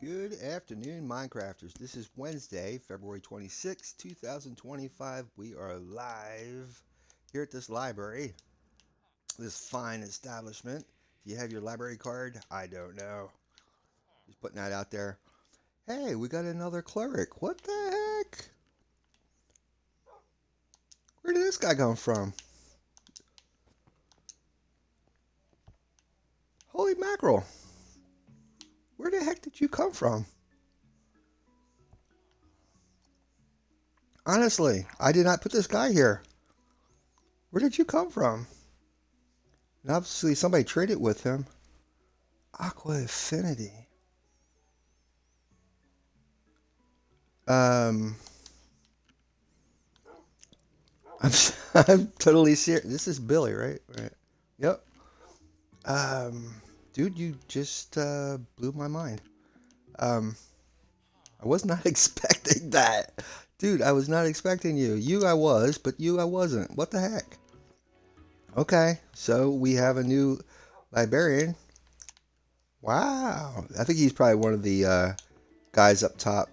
Good afternoon, Minecrafters. This is Wednesday, February 26, 2025. We are live here at this library, this fine establishment. If you have your library card, I don't know. Just putting that out there. Hey, we got another cleric. What the heck? Where did this guy come from? Holy mackerel. Where the heck did you come from? Honestly, I did not put this guy here. Where did you come from? And obviously, somebody traded with him. Aqua Affinity. Um, I'm I'm totally serious. This is Billy, right? Right. Yep. Um, dude, you just blew my mind. Um, I was not expecting that. Dude, I was not expecting you. You I was, but you I wasn't. What the heck? Okay, so we have a new librarian. Wow. I think he's probably one of the guys up top.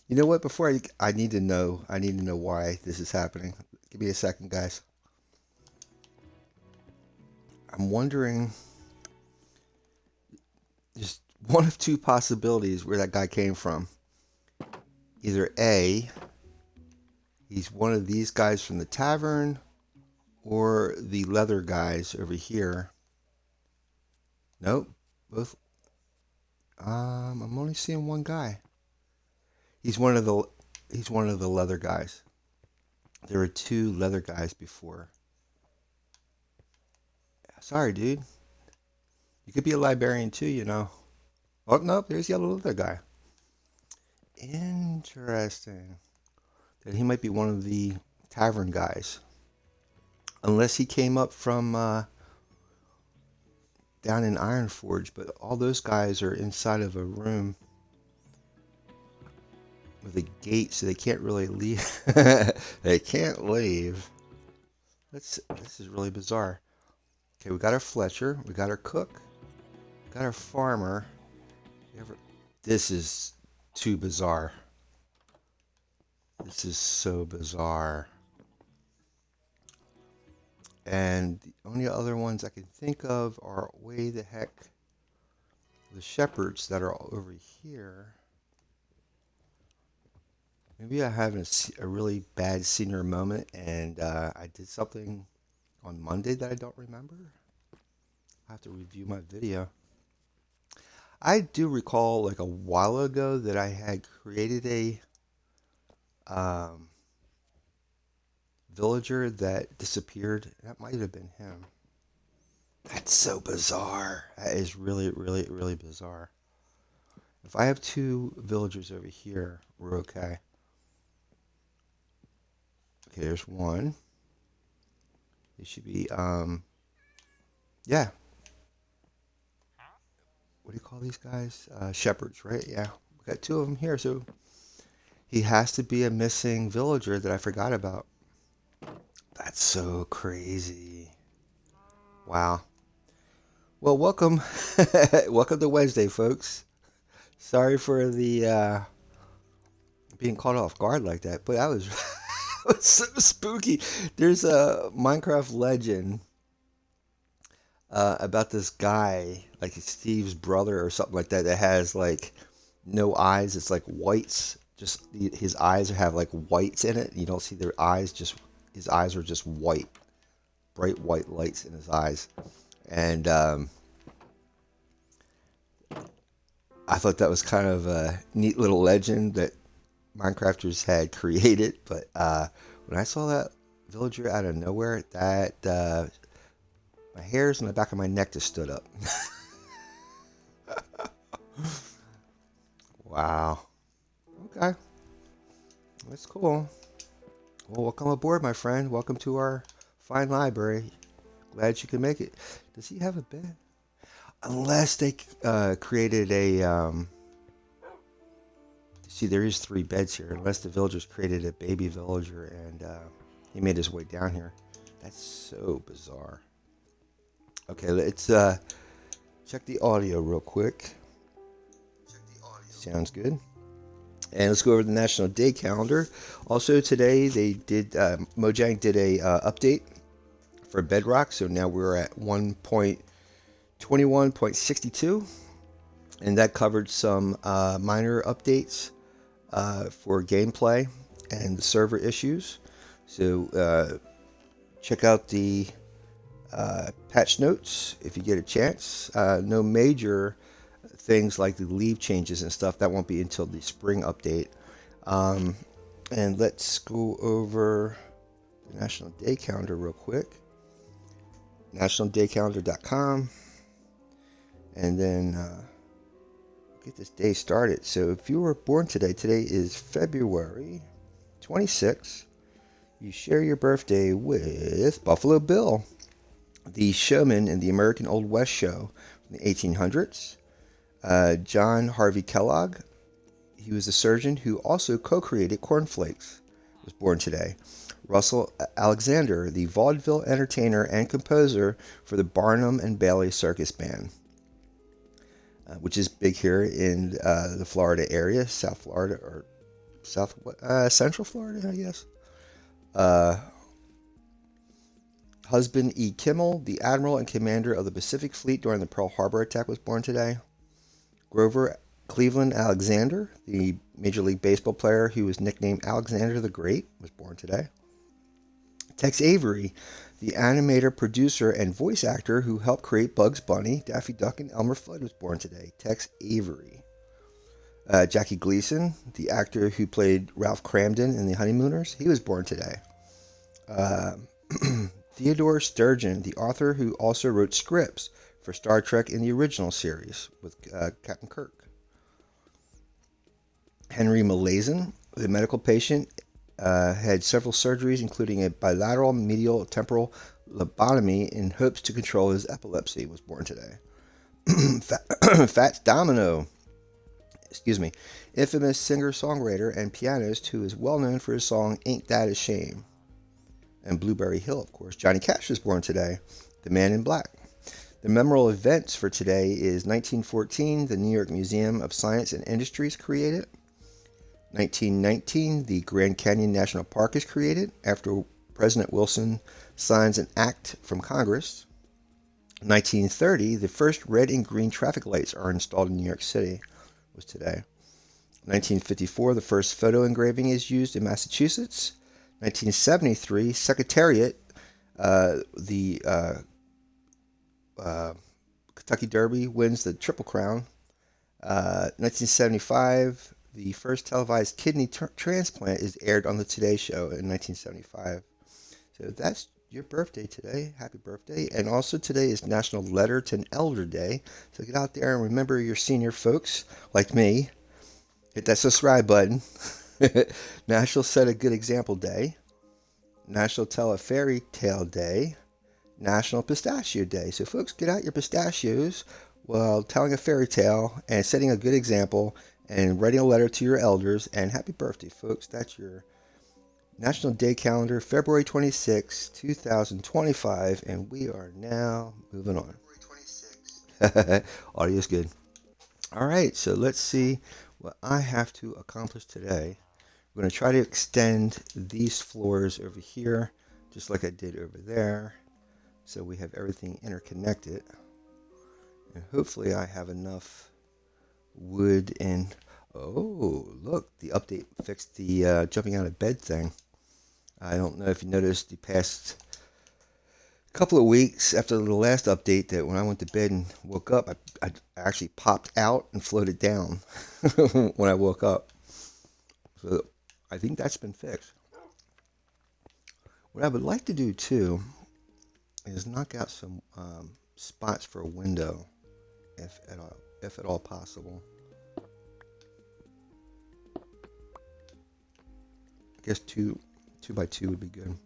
You know what? Before I need to know. I need to know why this is happening. Give me a second, guys. I'm wondering just one of two possibilities where that guy came from. Either A, he's one of these guys from the tavern, or the leather guys over here. Nope, both. I'm only seeing one guy. He's one of the he's one of the leather guys. There were two leather guys before. Sorry, dude. You could be a librarian too, you know. Oh no, there's the other leather guy. Interesting. That he might be one of the tavern guys, unless he came up from down in Ironforge. But all those guys are inside of a room with a gate, so they can't really leave. They can't leave. This is really bizarre. Okay, we got our Fletcher, we got our cook, we got our farmer. This is too bizarre. This is so bizarre. And the only other ones I can think of are way the heck the shepherds that are all over here. Maybe I have a really bad senior moment and I did something on Monday that I don't remember. I have to review my video. I do recall like a while ago that I had created a um, villager that disappeared. That might have been him. That's so bizarre. That is really, really, really bizarre. If I have two villagers over here, we're okay. Okay, there's one. It should be, yeah. What do you call these guys? Shepherds, right? Yeah. We got two of them here, so he has to be a missing villager that I forgot about. That's so crazy. Wow. Well, welcome. Welcome to Wednesday, folks. Sorry for the being caught off guard like that, but that was, was so spooky. There's a Minecraft legend about this guy, like Steve's brother or something like that, that has like no eyes. It's like whites just his eyes have like whites in it. You don't see their eyes, just his eyes are just white, bright white lights in his eyes. And I thought that was kind of a neat little legend that Minecrafters had created. But when I saw that villager out of nowhere, that my hairs on the back of my neck just stood up. Wow. Okay. That's cool. Well, welcome aboard, my friend. Welcome to our fine library. Glad you could make it. Does he have a bed? Unless they created a... see, there is 3 beds here. Unless the villagers created a baby villager and he made his way down here. That's so bizarre. Okay, let's check the audio real quick. Sounds good. And let's go over the National Day calendar. Also today, they did Mojang did a update for Bedrock, so now we're at 1.21.62, and that covered some minor updates for gameplay and the server issues. So check out the patch notes if you get a chance. No major things like the leave changes and stuff, that won't be until the spring update. And let's go over the National Day calendar real quick. nationaldaycalendar.com, and then get this day started. So if you were born today is February 26th, you share your birthday with Buffalo Bill, the showman in the American Old West show from the 1800s. John Harvey Kellogg, he was a surgeon who also co-created cornflakes, was born today. Russell Alexander, the vaudeville entertainer and composer for the Barnum and Bailey Circus Band, which is big here in the Florida area, South Florida, or Central Florida, I guess. Husband E. Kimmel, the admiral and commander of the Pacific Fleet during the Pearl Harbor attack, was born today. Grover Cleveland Alexander, the Major League Baseball player who was nicknamed Alexander the Great, was born today. Tex Avery, the animator, producer, and voice actor who helped create Bugs Bunny, Daffy Duck, and Elmer Fudd, was born today. Tex Avery. Jackie Gleason, the actor who played Ralph Cramden in The Honeymooners, he was born today. Theodore Sturgeon, the author who also wrote scripts for Star Trek in the original series with Captain Kirk. Henry Molaison, the medical patient, had several surgeries, including a bilateral medial temporal lobotomy in hopes to control his epilepsy, was born today. Fats Domino, infamous singer-songwriter and pianist who is well known for his song Ain't That a Shame. And Blueberry Hill, of course. Johnny Cash was born today. The Man in Black. The memorable events for today is 1914, the New York Museum of Science and Industry is created. 1919, the Grand Canyon National Park is created after President Wilson signs an act from Congress. 1930, the first red and green traffic lights are installed in New York City, was today. 1954, the first photo engraving is used in Massachusetts. 1973, Secretariat, the Kentucky Derby wins the Triple Crown. 1975, the first televised kidney transplant is aired on the Today Show in 1975. So that's your birthday today. Happy birthday. And also today is National Letter to an Elder Day. So get out there and remember your senior folks like me. Hit that subscribe button. National Set a Good Example Day. National Tell a Fairy Tale Day. National Pistachio Day. So folks, get out your pistachios while telling a fairy tale and setting a good example and writing a letter to your elders. And happy birthday, folks. That's your National Day calendar, February 26, 2025. And we are now moving on. Audio's good. All right, so let's see what I have to accomplish today. I'm going to try to extend these floors over here, just like I did over there, so we have everything interconnected. And hopefully I have enough wood and... Oh, look, the update fixed the jumping out of bed thing. I don't know if you noticed the past couple of weeks after the last update that when I went to bed and woke up, I actually popped out and floated down when I woke up. So I think that's been fixed. What I would like to do too is knock out some spots for a window, if at all possible. I guess two by two would be good,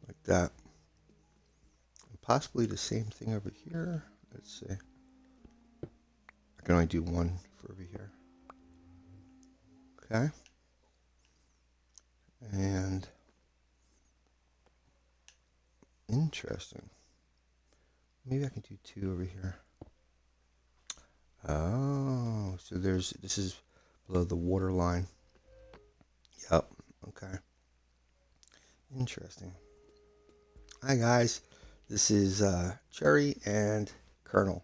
like that. And possibly the same thing over here. Let's see. I can only do one for over here. Okay. And interesting. Maybe I can do two over here. Oh, so this is below the water line. Yep. Okay. Interesting. Hi guys, this is Cherry and Colonel.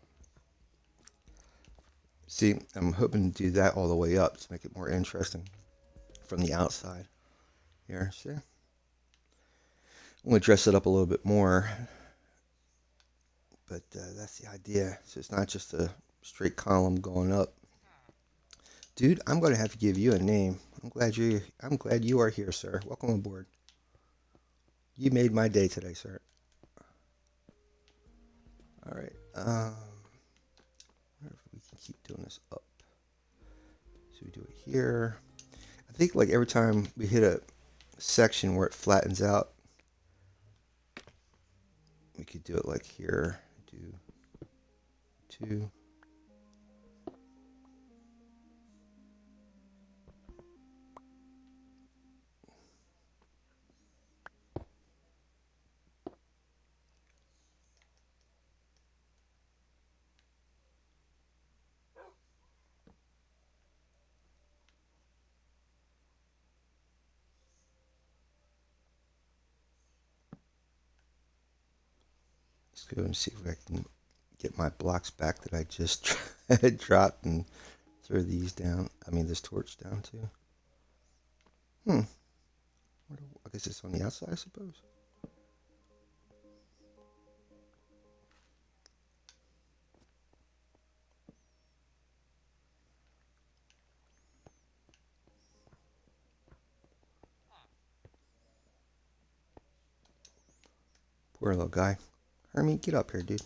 See, I'm hoping to do that all the way up to make it more interesting from the outside. Here, see? I'm going to dress it up a little bit more, but that's the idea. So it's not just a straight column going up. Dude, I'm going to have to give you a name. I'm glad you are here, sir. Welcome aboard. You made my day today, sir. All right. I wonder if we can keep doing this up. So we do it here. I think like every time we hit a section where it flattens out, we could do it like here. Do two. Let's go and see if I can get my blocks back that I just dropped and throw these down. I mean, this torch down too. I guess it's on the outside, I suppose. Poor little guy. Hermie, get up here, dude.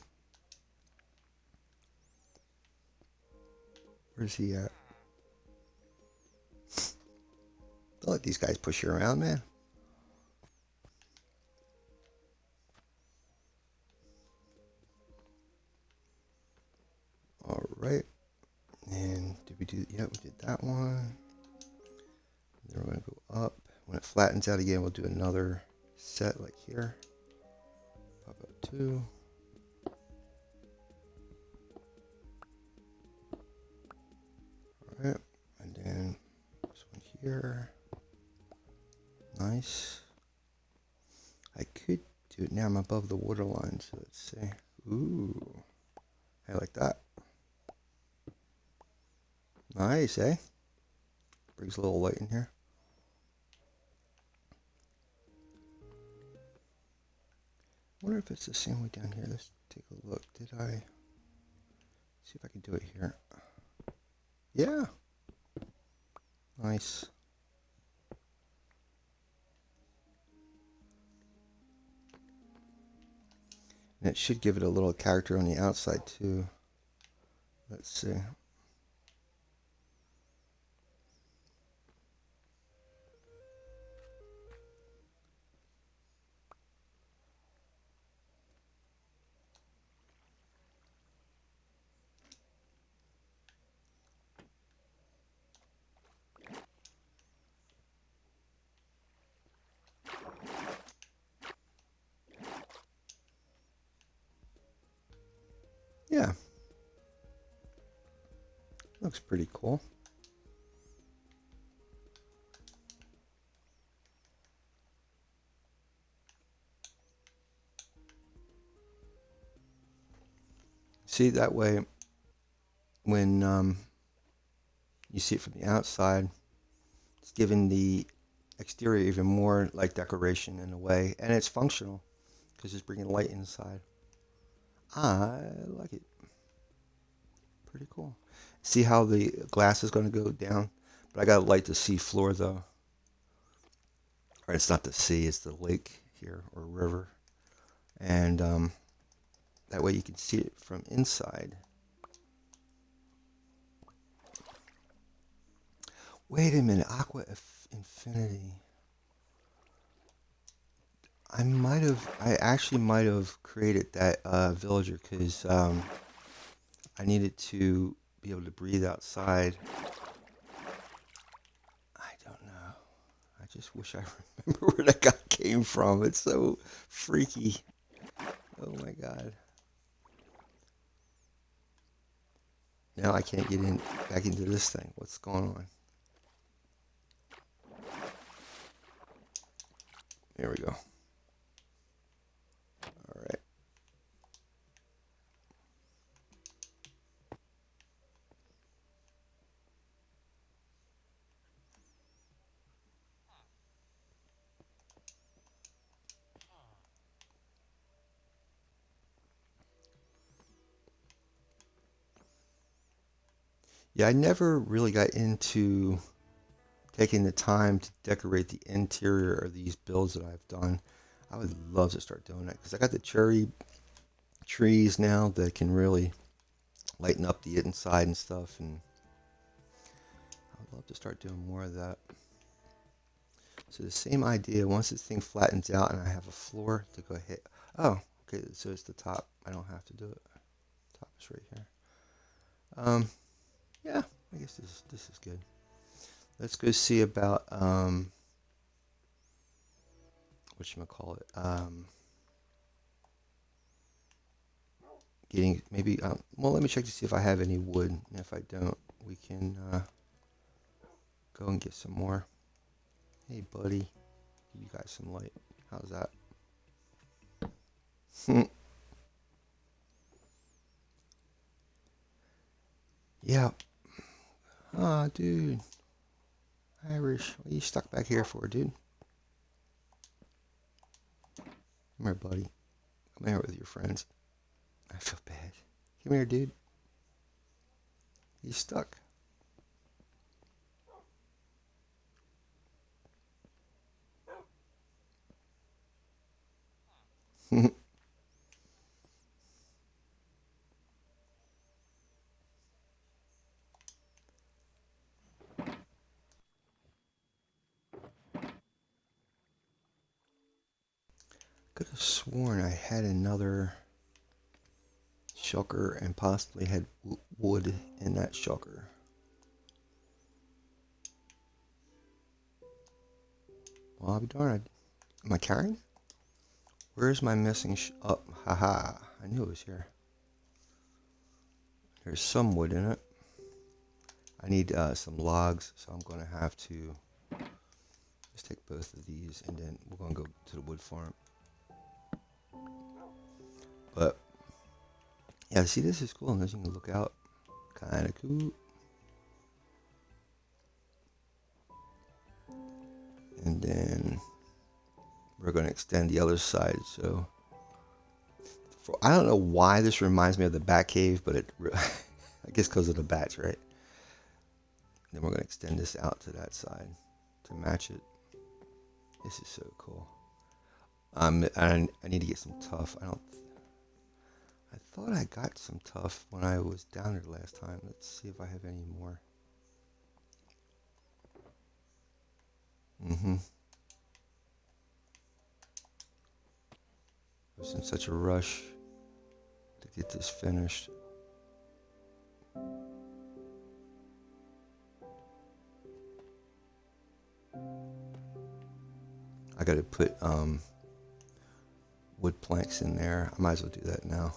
Where's he at? Don't let these guys push you around, man. All right. And did we do? Yeah, we did that one. Then we're gonna go up. When it flattens out again, we'll do another set like here. Pop up two. All right, and then this one here. Nice. I could do it now. I'm above the water line, so let's see. Ooh, I like that. Nice, eh? Brings a little light in here. I wonder if it's the same way down here. Let's take a look. Did I see if I can do it here? Yeah. Nice. And it should give it a little character on the outside too. Let's see. Yeah. Looks pretty cool. See, that way when you see it from the outside, it's giving the exterior even more like decoration in a way, and it's functional because it's bringing light inside. I like it. Pretty cool. See how the glass is going to go down, but I got to light the sea floor though. Or it's not the sea, it's the lake here or river, and that way you can see it from inside. Wait a minute, Aqua Infinity. I actually might have created that villager because I needed to be able to breathe outside. I don't know. I just wish I remember where that guy came from. It's so freaky. Oh my god. Now I can't get in back into this thing. What's going on? There we go. All right. Yeah, I never really got into taking the time to decorate the interior of these builds that I've done. I would love to start doing that because I got the cherry trees now that can really lighten up the inside and stuff, and I would love to start doing more of that. So the same idea, once this thing flattens out and I have a floor to go ahead. Oh, okay, so it's the top. I don't have to do it. Top is right here. Yeah, I guess this is good. Let's go see about whatchamacallit, getting maybe well, let me check to see if I have any wood, and if I don't, we can go and get some more. Hey buddy, give you guys some light. How's that? Yeah. Ah, dude. Irish, what are you stuck back here for, dude? Come here, buddy. Come here with your friends. I feel bad. Come here, dude. He's stuck. Could have sworn I had another shulker and possibly had wood in that shulker. Well, I'll be darned. Am I carrying? Where's my missing haha. I knew it was here. There's some wood in it. I need some logs, so I'm going to have to just take both of these, and then we're going to go to the wood farm. But yeah, see, this is cool, and as you can look out, kind of cool. And then we're going to extend the other side. So I don't know why this reminds me of the bat cave, but I guess because of the bats, right? Then we're going to extend this out to that side to match it. This is so cool. I need to get some tuff. I thought I got some tuff when I was down there last time. Let's see if I have any more. I was in such a rush to get this finished. I gotta put wood planks in there. I might as well do that now.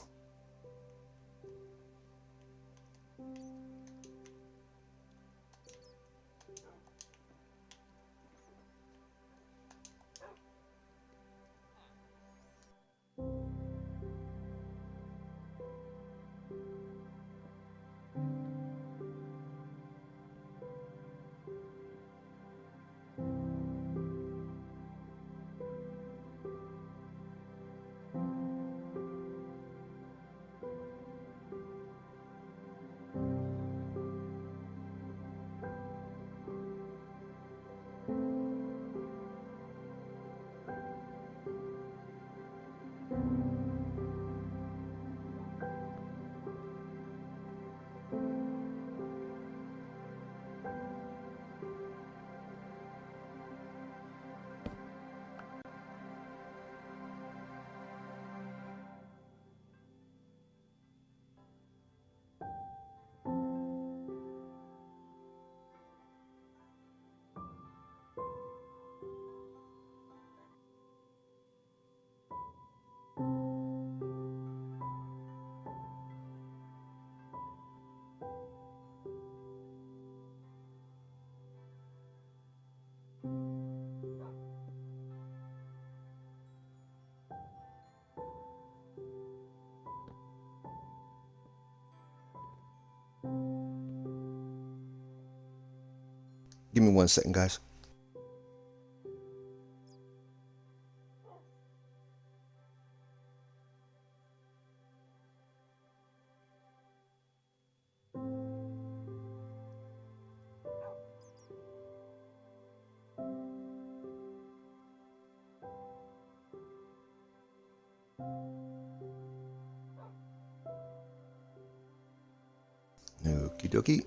Give me 1 second, guys. Okie dokie.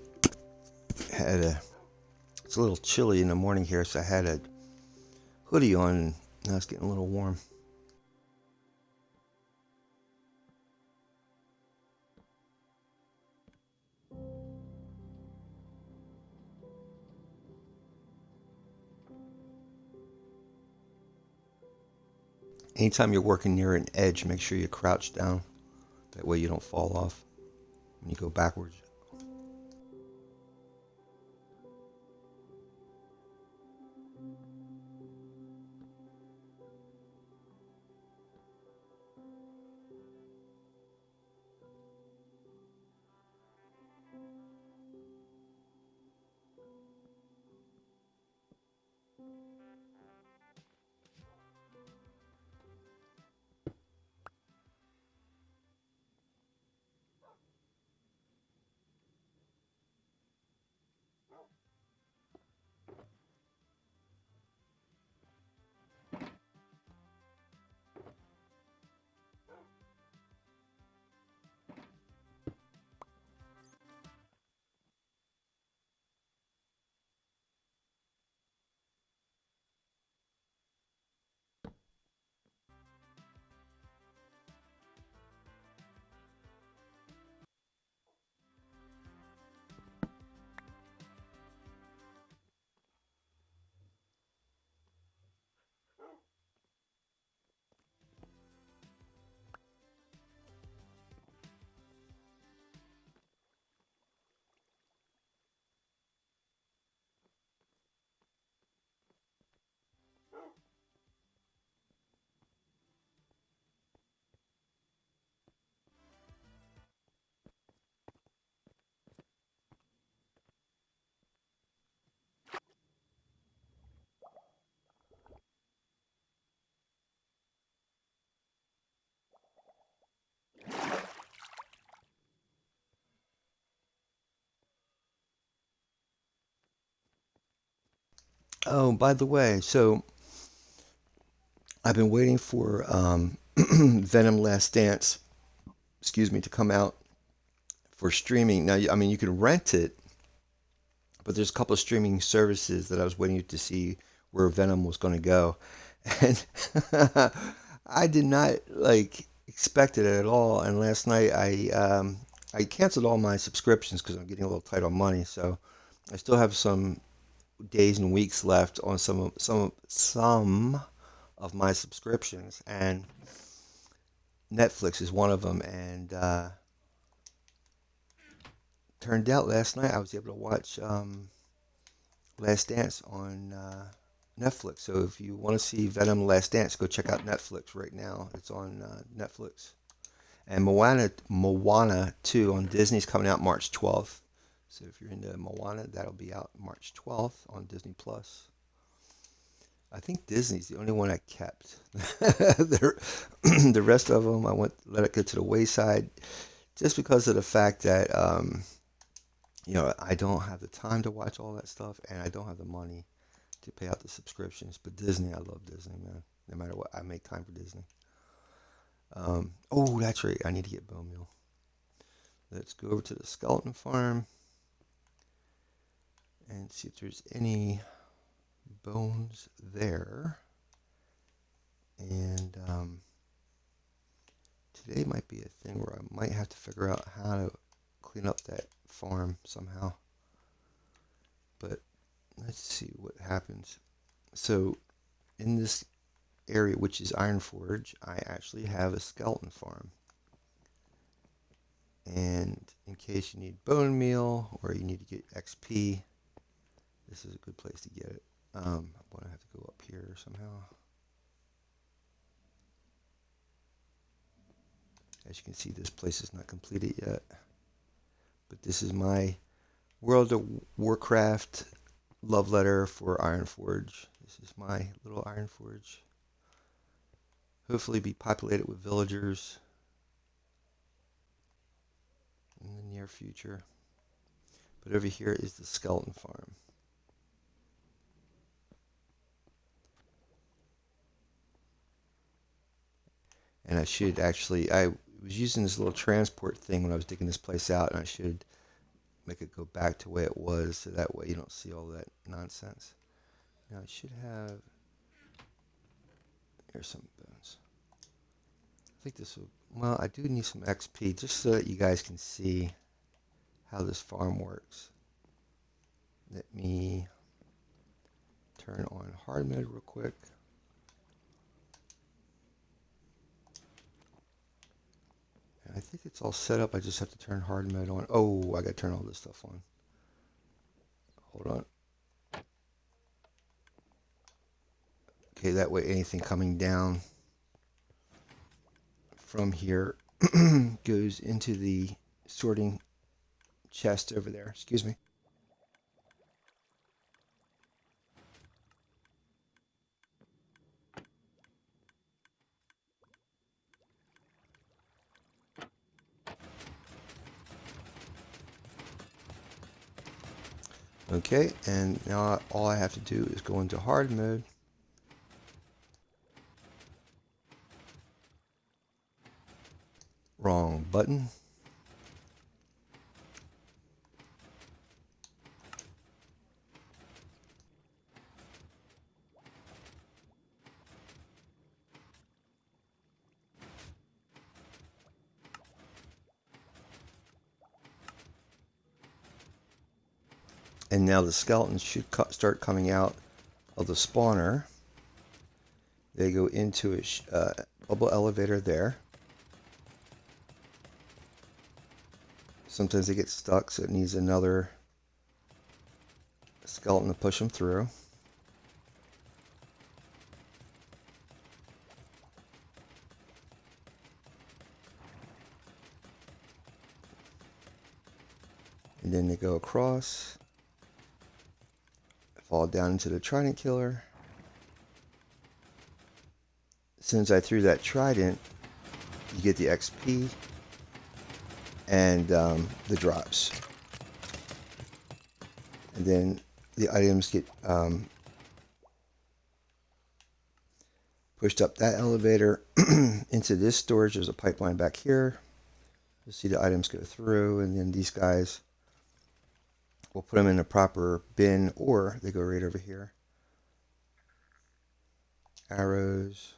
It's a little chilly in the morning here, so I had a hoodie on, and now it's getting a little warm. Anytime you're working near an edge, make sure you crouch down. That way you don't fall off when you go backwards. Oh, by the way, so I've been waiting for Venom Last Dance, excuse me, to come out for streaming. Now, I mean, you can rent it, but there's a couple of streaming services that I was waiting to see where Venom was going to go, and I did not like expect it at all. And last night I canceled all my subscriptions because I'm getting a little tight on money. So I still have some days and weeks left on some of my subscriptions, and Netflix is one of them. And turned out last night I was able to watch Last Dance on Netflix. So if you want to see Venom Last Dance, go check out Netflix right now. It's on Netflix. And Moana 2 on Disney's coming out March 12th. So if you're into Moana, that'll be out March 12th on Disney Plus. I think Disney's the only one I kept. The rest of them, let it go to the wayside, just because of the fact that I don't have the time to watch all that stuff, and I don't have the money to pay out the subscriptions. But Disney, I love Disney, man. No matter what, I make time for Disney. Oh, that's right. I need to get bone meal. Let's go over to the skeleton farm and see if there's any bones there. And today might be a thing where I might have to figure out how to clean up that farm somehow. But let's see what happens. So in this area, which is Iron Forge, I actually have a skeleton farm. And in case you need bone meal or you need to get XP, this is a good place to get it. I'm going to have to go up here somehow. As you can see, this place is not completed yet. But this is my World of Warcraft love letter for Iron Forge. This is my little Iron Forge. Hopefully be populated with villagers in the near future. But over here is the skeleton farm. And I should actually, I was using this little transport thing when I was digging this place out, and I should make it go back to the way it was, so that way you don't see all that nonsense. Now I should have, here's some bones. I think this will, well, I do need some XP just so that you guys can see how this farm works. Let me turn on hard mode real quick. I think it's all set up. I just have to turn hard mode on. Oh, I got to turn all this stuff on. Hold on. Okay, that way anything coming down from here goes into the sorting chest over there. Excuse me. Okay, and now all I have to do is go into hard mode. Wrong button. And now the skeletons should start coming out of the spawner. They go into a bubble elevator there. Sometimes they get stuck, so it needs another skeleton to push them through. And then they go across, fall down into the trident killer. As soon as I threw that trident, you get the XP and the drops. And then the items get pushed up that elevator into this storage. There's a pipeline back here. You'll see the items go through, and then these guys, we'll put them in a proper bin, or they go right over here. Arrows,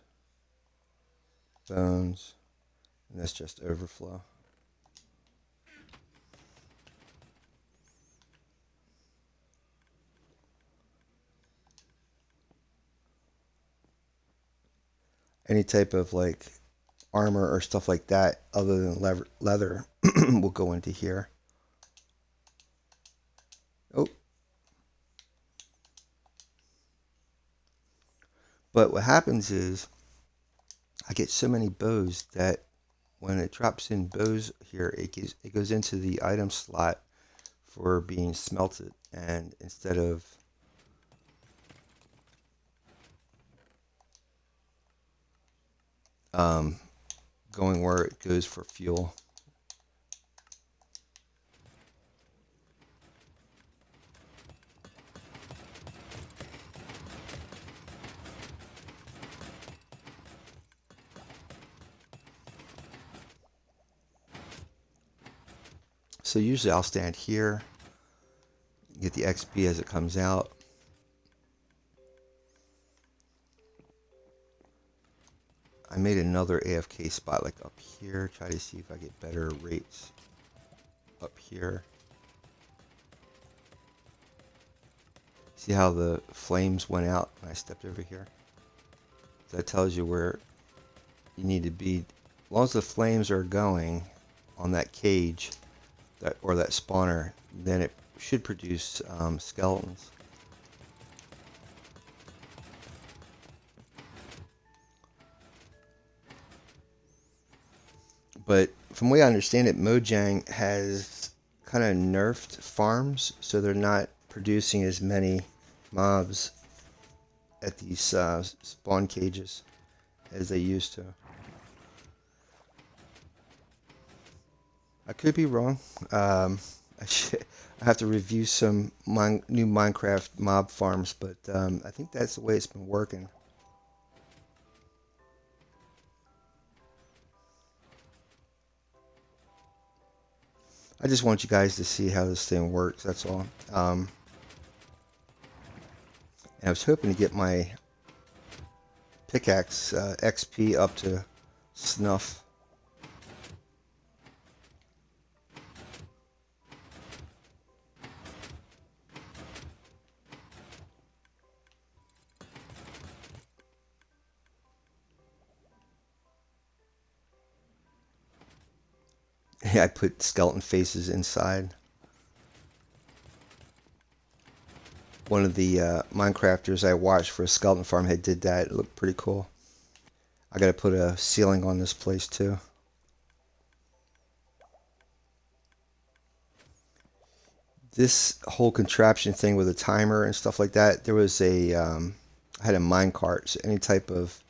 bones, and that's just overflow. Any type of like armor or stuff like that other than leather will go into here. Oh. But what happens is I get so many bows that when it drops in bows here, it goes into the item slot for being smelted, and instead of going where it goes for fuel. So usually I'll stand here, get the XP as it comes out. I made another AFK spot like up here, try to see if I get better rates up here. See how the flames went out when I stepped over here? That tells you where you need to be. As long as the flames are going on that cage, that spawner, then it should produce skeletons. But from the way I understand it, Mojang has kind of nerfed farms, so they're not producing as many mobs at these spawn cages as they used to. I could be wrong. Um, I have to review some new Minecraft mob farms, but I think that's the way it's been working. I just want you guys to see how this thing works. That's all. And I was hoping to get my pickaxe XP up to snuff. Yeah, I put skeleton faces inside. One of the Minecrafters I watched for a skeleton farm had did that. It looked pretty cool. I got to put a ceiling on this place too. This whole contraption thing with a timer and stuff like that, there was I had a mine cart, so any type of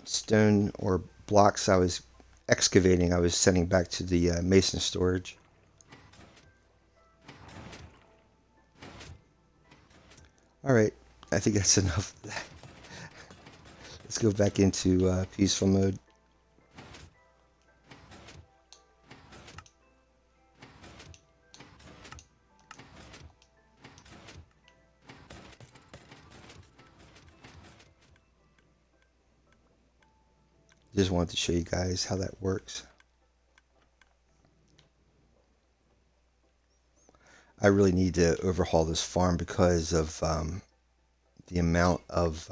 stone or blocks I was excavating, I was sending back to the mason storage. All right, I think that's enough of that. Let's go back into peaceful mode. Just wanted to show you guys how that works. I really need to overhaul this farm because of the amount of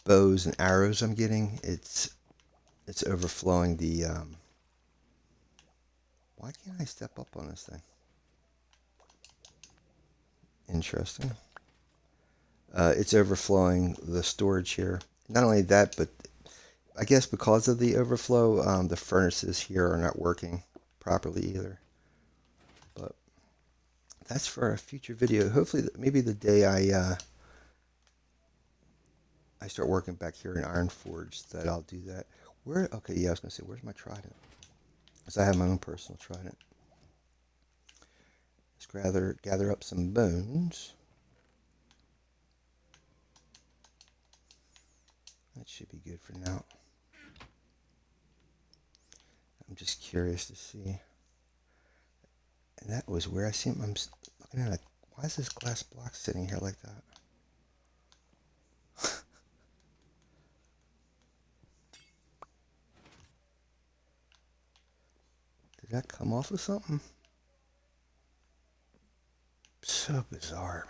bows and arrows I'm getting. It's overflowing the. Why can't I step up on this thing? Interesting. It's overflowing the storage here. Not only that, but I guess because of the overflow, the furnaces here are not working properly either. But that's for a future video. Hopefully, maybe the day I start working back here in Iron Forge, that I'll do that. Where? Okay, yeah, I was gonna say, where's my trident? Because I have my own personal trident. Let's gather up some bones. That should be good for now. I'm just curious to see. And that was where I see him. I'm looking at it. Why is this glass block sitting here like that? Did that come off of something? So bizarre,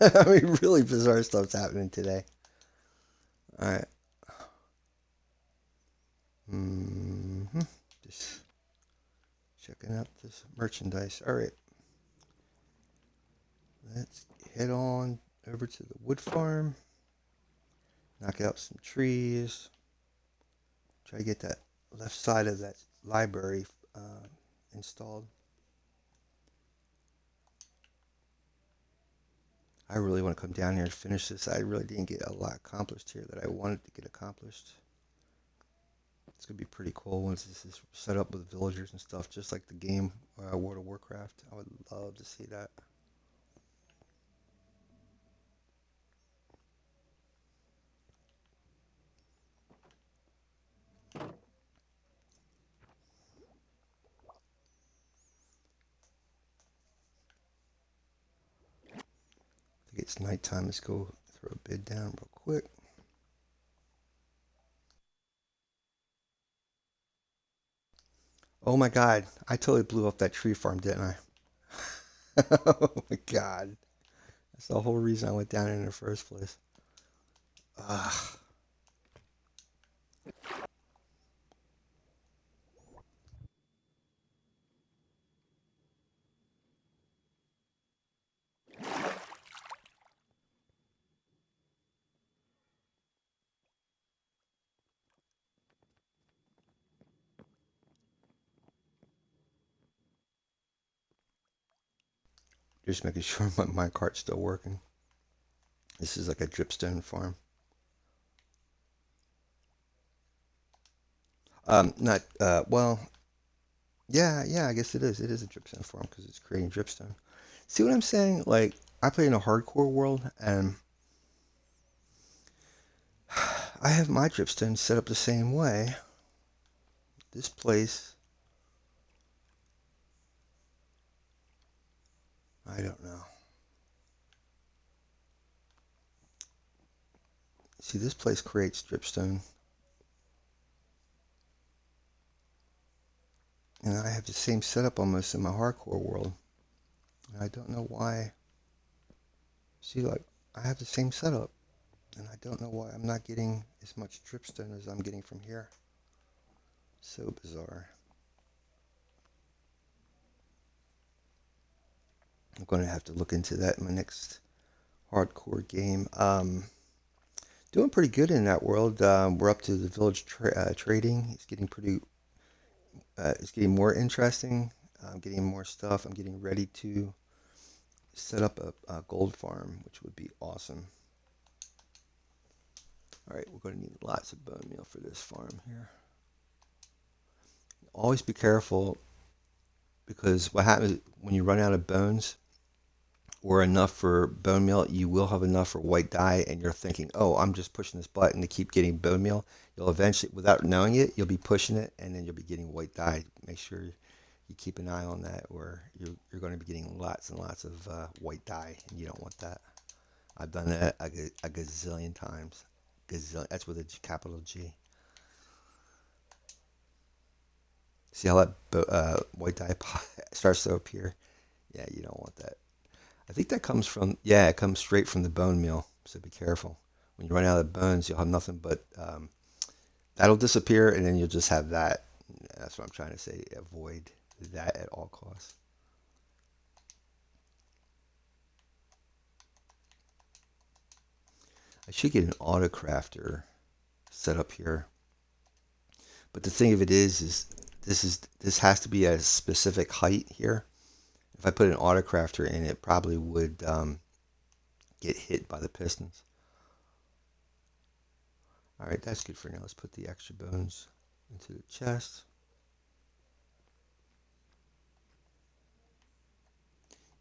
man. I mean, really bizarre stuff's happening today. All right. Just checking out this merchandise. All right. Let's head on over to the wood farm. Knock out some trees. Try to get that left side of that library installed. I really want to come down here and finish this. I really didn't get a lot accomplished here that I wanted to get accomplished. It's going to be pretty cool once this is set up with villagers and stuff, just like the game World of Warcraft. I would love to see that. I think it's nighttime. Let's go throw a bid down real quick. Oh my god, I totally blew up that tree farm, didn't I? Oh my god. That's the whole reason I went down in the first place. Ugh. Just making sure my cart's still working. This is like a dripstone farm. Not well. Yeah, yeah. I guess it is. It is a dripstone farm because it's creating dripstone. See what I'm saying? Like I play in a hardcore world, and I have my dripstone set up the same way. This place, I don't know. See, this place creates dripstone, and I have the same setup almost in my hardcore world. And I don't know why. See, like I have the same setup, and I don't know why I'm not getting as much dripstone as I'm getting from here. So bizarre. I'm going to have to look into that in my next hardcore game. Doing pretty good in that world. We're up to the village trading. It's getting pretty. It's getting more interesting. I'm getting more stuff. I'm getting ready to set up a gold farm, which would be awesome. All right, we're going to need lots of bone meal for this farm here. Always be careful because what happens when you run out of bones or enough for bone meal, you will have enough for white dye, and you're thinking, oh, I'm just pushing this button to keep getting bone meal. You'll eventually, without knowing it, you'll be pushing it, and then you'll be getting white dye. Make sure you keep an eye on that, or you're going to be getting lots and lots of white dye, and you don't want that. I've done that a gazillion times. Gazillion. That's with a capital G. See how that white dye starts to appear? Yeah, you don't want that. I think that comes from, yeah, it comes straight from the bone meal. So be careful. When you run out of bones, you'll have nothing but that'll disappear, and then you'll just have that. That's what I'm trying to say. Avoid that at all costs. I should get an auto crafter set up here. But the thing of it is this has to be at a specific height here. If I put an auto crafter in, it probably would get hit by the pistons. All right, that's good for now. Let's put the extra bones into the chest.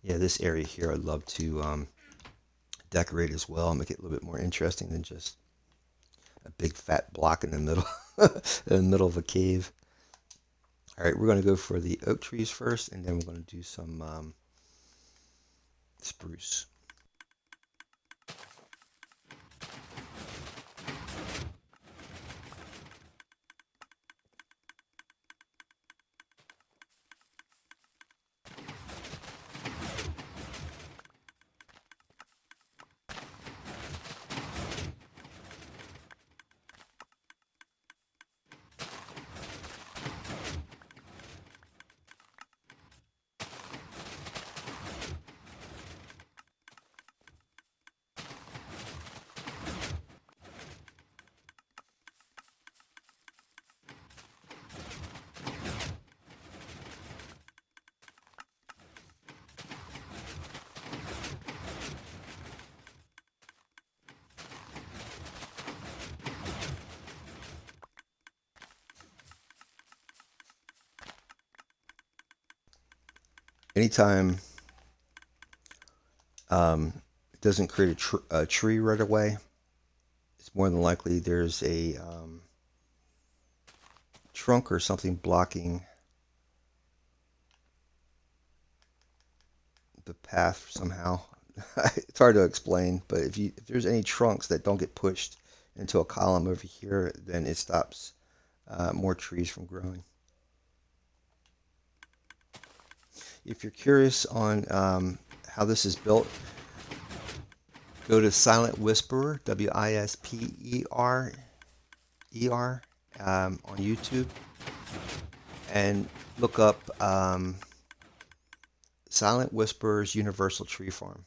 Yeah, this area here I'd love to decorate as well, make it a little bit more interesting than just a big fat block in the middle, in the middle of a cave. All right, we're going to go for the oak trees first, and then we're going to do some spruce. Anytime it doesn't create a tree right away, it's more than likely there's a trunk or something blocking the path somehow. It's hard to explain, but if there's any trunks that don't get pushed into a column over here, then it stops more trees from growing. If you're curious on how this is built, Go to Silent Whisperer, Whisperer, on YouTube, and look up Silent Whisperer's Universal Tree Farm.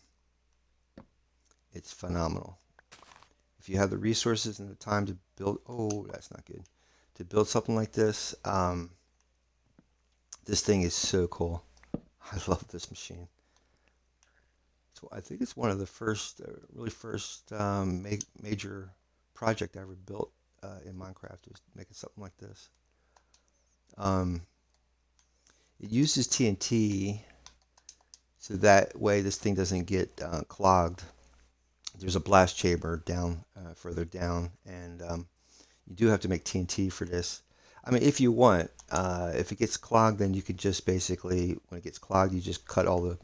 It's phenomenal. If you have the resources and the time to build, oh, that's not good, to build something like this, this thing is so cool. I love this machine. So I think it's one of the first, really first major project I ever built in Minecraft was making something like this. Um, it uses TNT so that way this thing doesn't get clogged. There's a blast chamber down further down, and you do have to make TNT for this. I mean, if you want, if it gets clogged, then you could just basically, when it gets clogged, you just cut all the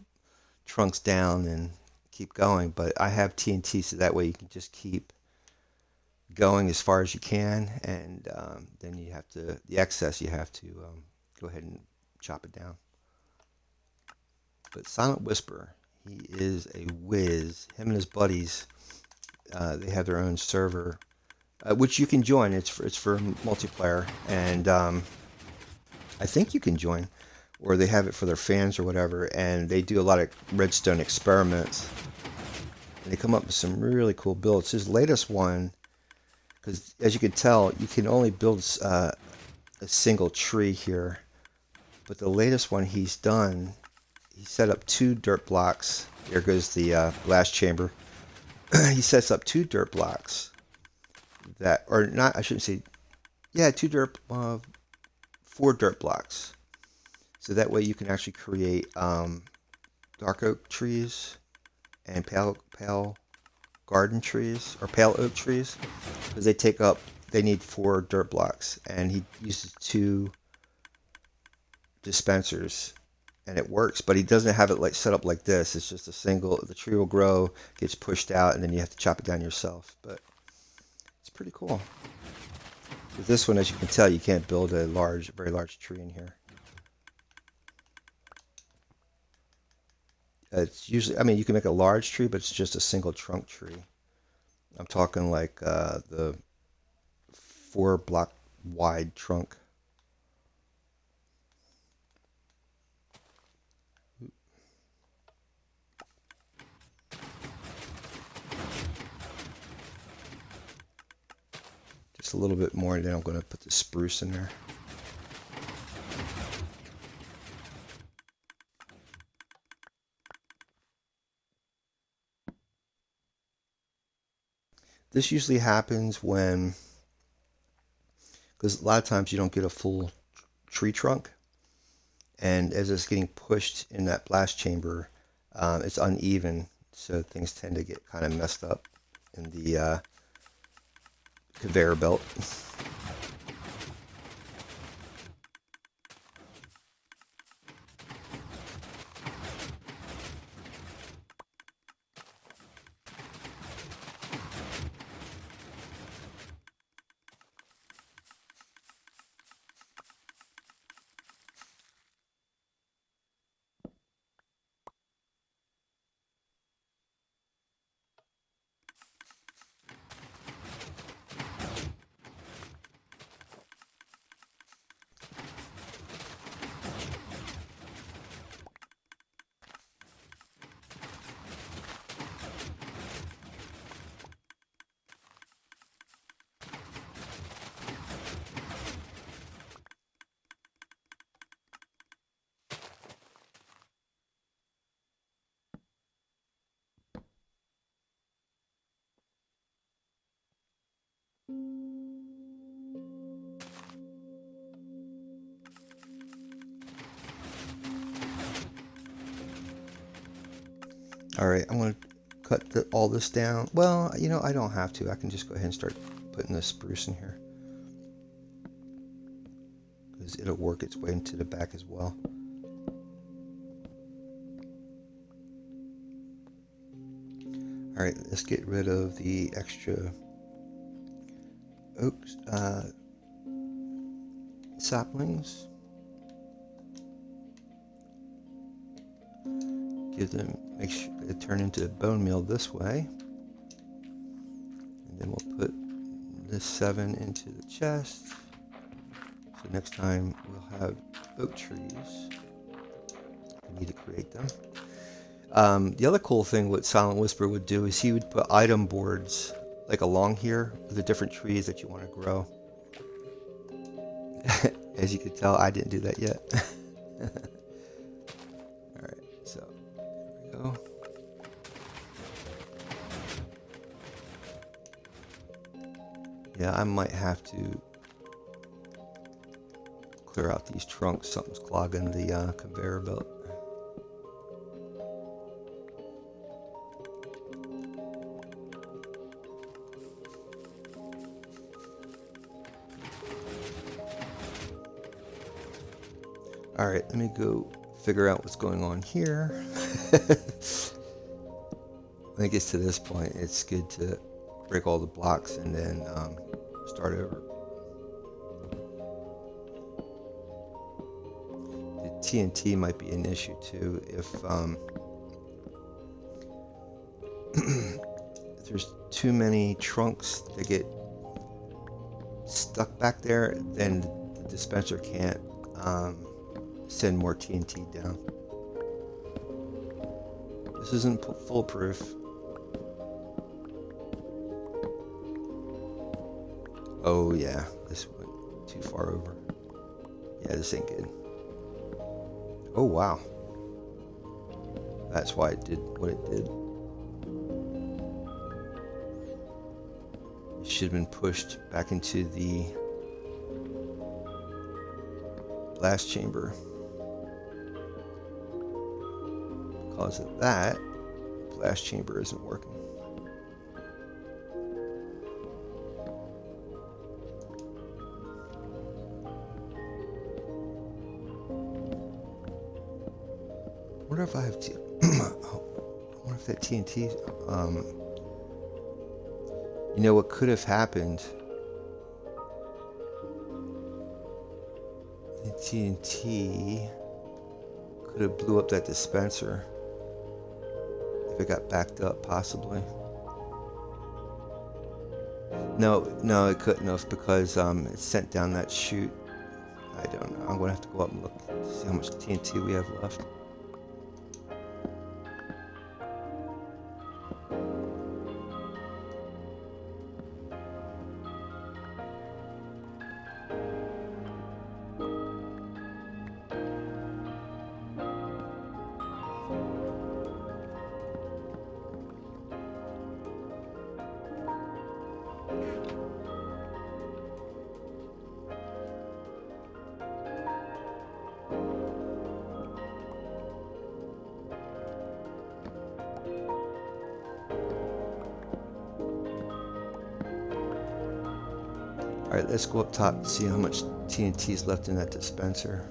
trunks down and keep going. But I have TNT so that way you can just keep going as far as you can, and then you have to, the excess you have to go ahead and chop it down. But Silent Whisper, he is a whiz. Him and his buddies, they have their own server, which you can join. It's for multiplayer, and I think you can join, or they have it for their fans or whatever. And they do a lot of redstone experiments, and they come up with some really cool builds. His latest one, because as you can tell, you can only build a single tree here, but the latest one he's done, he set up 2 dirt blocks. There goes the blast chamber. He sets up 2 dirt blocks that, or not, I shouldn't say, yeah, 4 dirt blocks. So that way you can actually create dark oak trees and pale garden trees, or pale oak trees, because they need 4 dirt blocks, and he uses 2 dispensers, and it works. But he doesn't have it like set up like this. It's just a single, the tree will grow, gets pushed out, and then you have to chop it down yourself. But it's pretty cool. With this one, as you can tell, you can't build a very large tree in here. It's usually, I mean, you can make a large tree, but it's just a single trunk tree. I'm talking like the 4 block wide trunk. Just a little bit more, and then I'm going to put the spruce in there. This usually happens when, because a lot of times you don't get a full tree trunk, and as it's getting pushed in that blast chamber, it's uneven, so things tend to get kind of messed up in the conveyor belt. All right, I'm going to cut all this down. Well, you know, I don't have to. I can just go ahead and start putting the spruce in here, because it'll work its way into the back as well. All right, let's get rid of the extra oak saplings. Make sure they turn into bone meal this way. And then we'll put this 7 into the chest. So next time we'll have oak trees. We need to create them. The other cool thing what Silent Whisper would do is he would put item boards like along here with the different trees that you want to grow. As you can tell, I didn't do that yet. Alright, so here we go. Yeah, I might have to clear out these trunks. Something's clogging the conveyor belt. Alright, let me go figure out what's going on here. When it gets to this point, it's good to break all the blocks and then start over. The TNT might be an issue too if if there's too many trunks that get stuck back there, then the dispenser can't send more TNT down. This isn't foolproof. Oh yeah, this went too far over. Yeah, this ain't good. Oh wow. That's why it did what it did. It should have been pushed back into the blast chamber. Because of that, the blast chamber isn't working. I wonder if I have I wonder if that TNT, you know what could have happened? The TNT could have blew up that dispenser if it got backed up, possibly. No, it couldn't have because it sent down that chute. I don't know. I'm gonna have to go up and look to see how much TNT we have left. Alright, let's go up top and see how much TNT is left in that dispenser.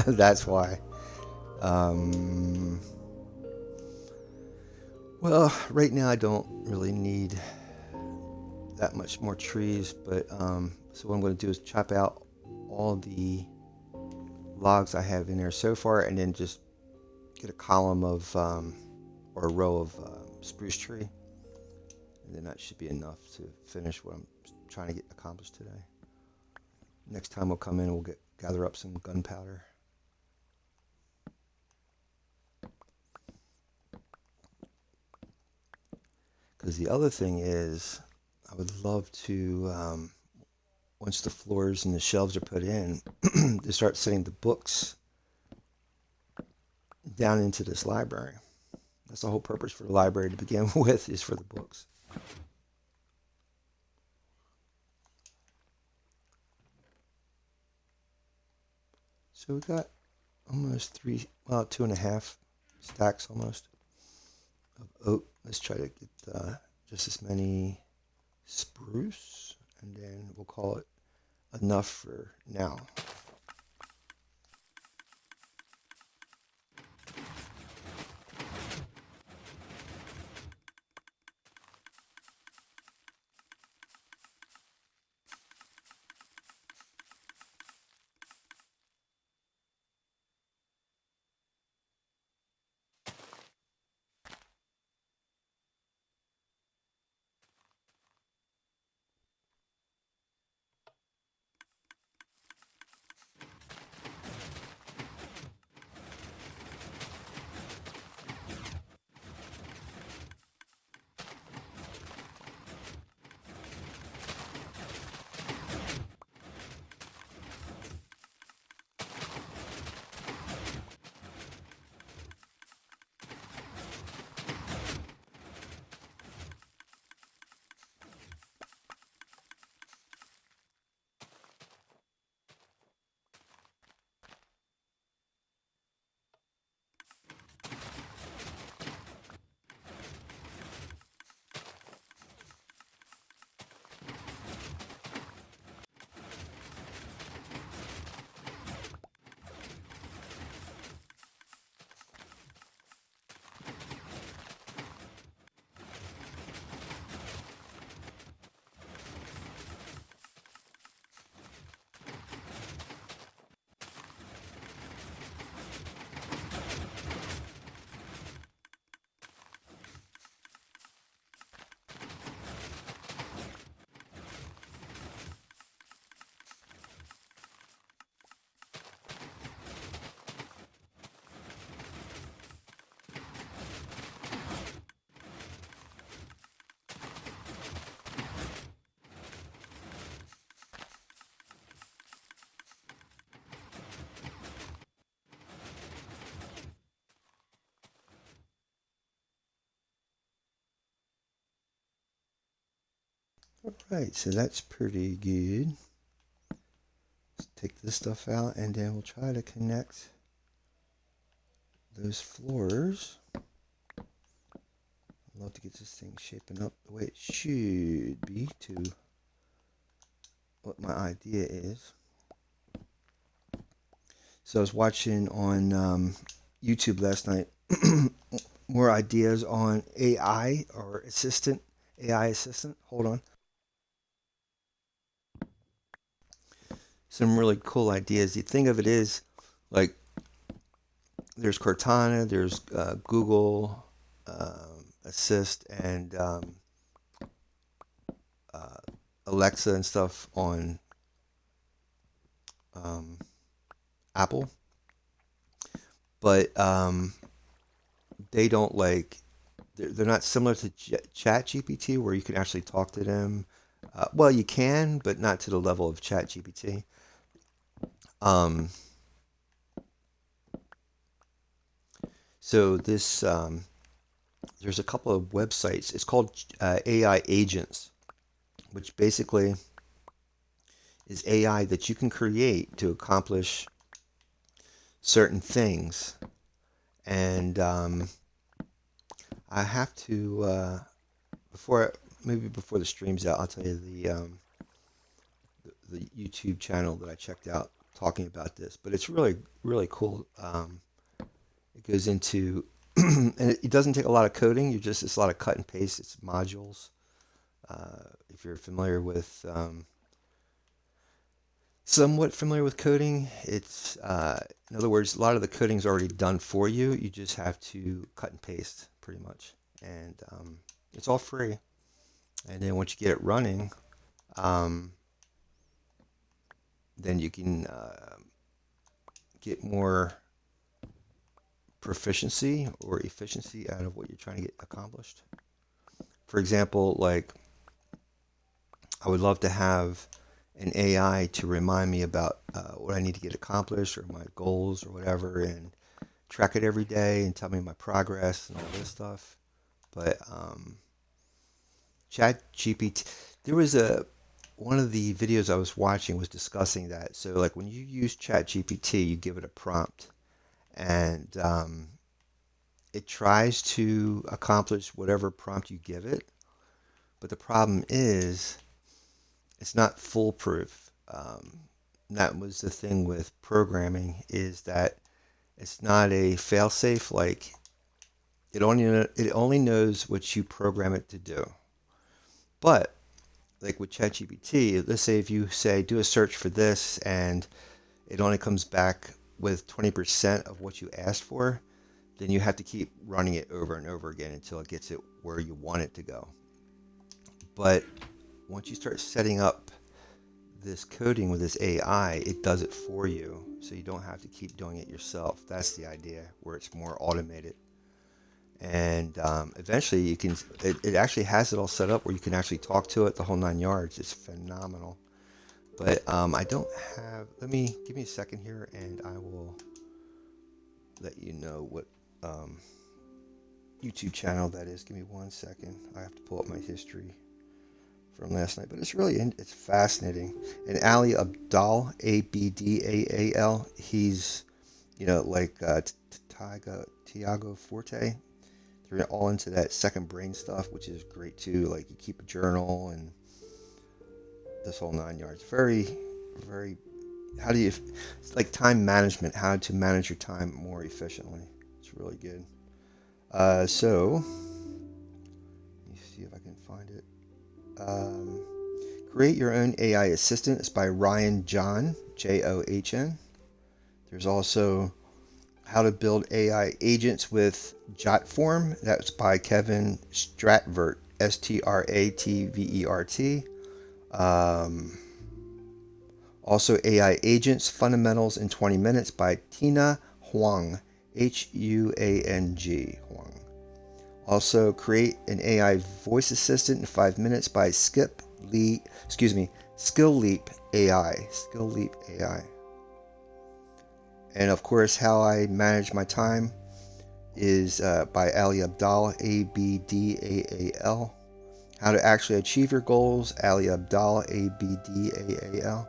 That's why. Well, right now I don't really need that much more trees, but so what I'm going to do is chop out all the logs I have in there so far, and then just get a column of or a row of spruce tree, and then that should be enough to finish what I'm trying to get accomplished today. Next time we'll come in and we'll gather up some gunpowder. Because the other thing is, I would love to, once the floors and the shelves are put in, to start setting the books down into this library. That's the whole purpose for the library to begin with, is for the books. So we got almost 2.5 stacks almost of oak. Let's try to get just as many spruce, and then we'll call it enough for now. Alright, so that's pretty good. Let's take this stuff out and then we'll try to connect those floors. I'd love to get this thing shaping up the way it should be to what my idea is. So I was watching on YouTube last night more ideas on AI or assistant, AI assistant. Hold on. Some really cool ideas. The thing of it is, like, there's Cortana, there's Google Assist, and uh, Alexa and stuff on um, Apple, but they don't like they're not similar to Chat GPT where you can actually talk to them. Well, you can, but not to the level of Chat GPT. Um, so this there's a couple of websites. It's called AI Agents, which basically is AI that you can create to accomplish certain things. And I have to before maybe before the stream's out, I'll tell you the YouTube channel that I checked out talking about this. But it's really cool. It goes into and it doesn't take a lot of coding. It's a lot of cut and paste. It's modules. If you're familiar with somewhat familiar with coding, it's in other words, a lot of the coding is already done for you. You just have to cut and paste pretty much, and it's all free. And then once you get it running, um, then you can get more proficiency or efficiency out of what you're trying to get accomplished. For example, like I would love to have an AI to remind me about what I need to get accomplished or my goals or whatever, and track it every day and tell me my progress and all this stuff. But Chat GPT, there was a one of the videos I was watching was discussing that. So like when you use Chat GPT, you give it a prompt, and it tries to accomplish whatever prompt you give it. But the problem is it's not foolproof. That was the thing with programming, is that it's not a failsafe. Like it only knows what you program it to do. But like with ChatGPT, let's say if you say do a search for this and it only comes back with 20% of what you asked for, then you have to keep running it over and over again until it gets it where you want it to go. But once you start setting up this coding with this AI, it does it for you, so you don't have to keep doing it yourself. That's the idea, where it's more automated. And eventually you can, it actually has it all set up where you can actually talk to it the whole 9 yards. It's phenomenal. But I don't have, give me a second here and I will let you know what YouTube channel that is. Give me 1 second. I have to pull up my history from last night, but it's fascinating. And Ali Abdaal, Abdaal, he's like Tiago Forte. They're all into that second brain stuff, which is great too. Like you keep a journal and this whole 9 yards. Very, very. How do you? It's like time management. How to manage your time more efficiently. It's really good. So let me see if I can find it. Create Your Own AI Assistant. It's by Ryan John, John. There's also How to Build AI Agents with Jotform. That's by Kevin Stratvert, Stratvert. Also AI Agents Fundamentals in 20 Minutes by Tina Huang, Huang. Also, Create an AI Voice Assistant in 5 minutes by Skill Leap AI. Skill Leap AI. And of course, How I Manage My Time is by Ali Abdaal, Abdaal. How to actually achieve your goals, Ali Abdal, Abdal.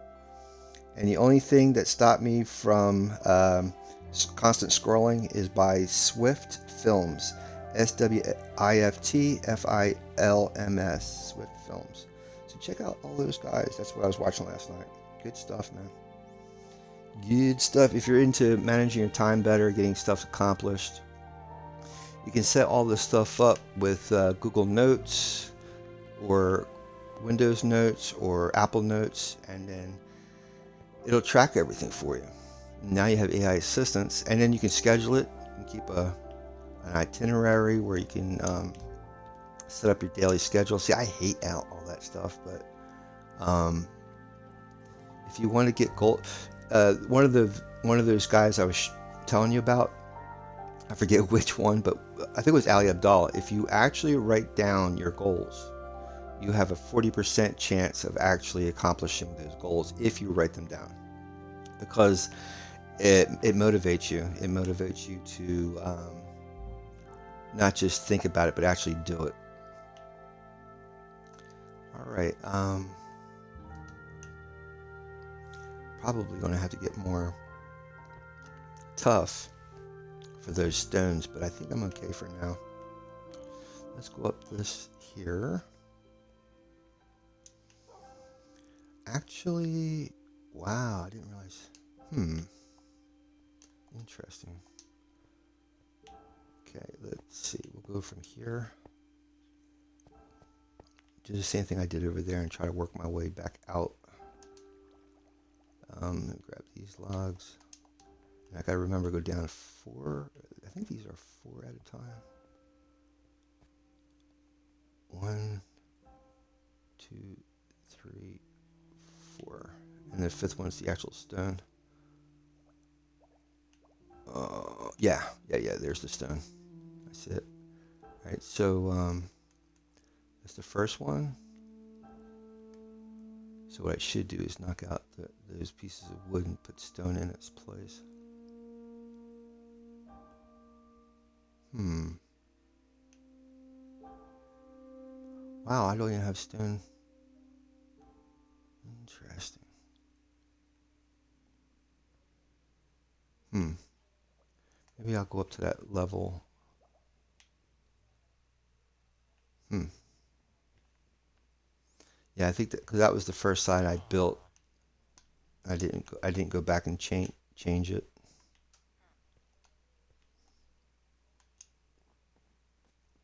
And the only thing that stopped me from constant scrolling is by Swift Films. SWIFTFILMS. Swift Films. So check out all those guys. That's what I was watching last night. Good stuff, man. Good stuff. If you're into managing your time better, getting stuff accomplished, you can set all this stuff up with Google Notes or Windows Notes or Apple Notes, and then it'll track everything for you. Now you have AI assistants, and then you can schedule it. You can keep an itinerary where you can set up your daily schedule. See, I hate out all that stuff, but if you want to get goal, one of those guys I was telling you about, I forget which one, but I think it was Ali Abdallah. If you actually write down your goals, you have a 40% chance of actually accomplishing those goals if you write them down, because it motivates you. It motivates you to not just think about it, but actually do it. All right. Probably going to have to get more Tuff for those stones, but I think I'm okay for now. Let's go up this here. Actually, wow, I didn't realize. Interesting. Okay, let's see. We'll go from here. Do the same thing I did over there and try to work my way back out. Grab these logs. And I gotta remember to go down 4. I think these are 4 at a time. 1, 2, 3, 4. And the 5th one's the actual stone. Yeah, there's the stone. That's it. Alright, so that's the first one. So what I should do is knock out those pieces of wood and put stone in its place. Wow, I don't even have stone. Interesting. Maybe I'll go up to that level. Yeah, I think that because that was the first side I built. I didn't go back and change it.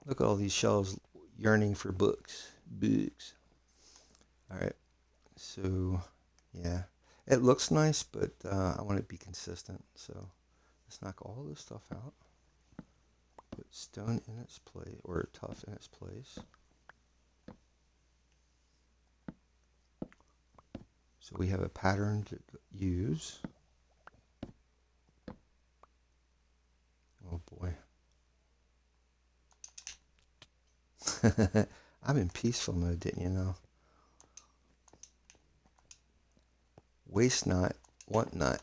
Look at all these shelves yearning for books. All right. So, yeah, it looks nice, but I want it to be consistent. So let's knock all this stuff out. Put stone in its place, or Tuff in its place. So we have a pattern to use. Oh boy. I'm in peaceful mode, didn't you know? Waste not, want not.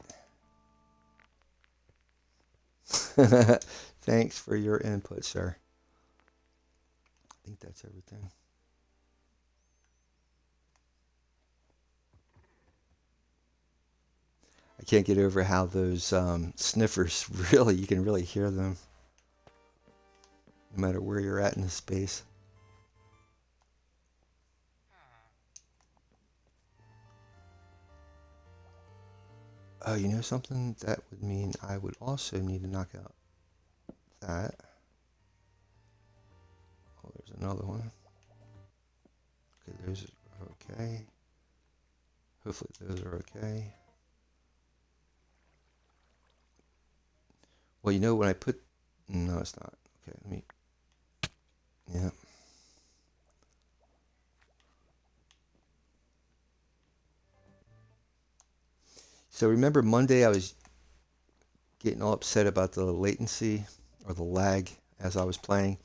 Thanks for your input, sir. I think that's everything. I can't get over how those sniffers really, you can really hear them no matter where you're at in the space. Oh, you know something? That would mean I would also need to knock out that. Oh, there's another one. Okay, those are okay. Hopefully those are okay. Well, you know when I put... No, it's not. Okay, let me... Yeah. So remember Monday I was getting all upset about the latency or the lag as I was playing.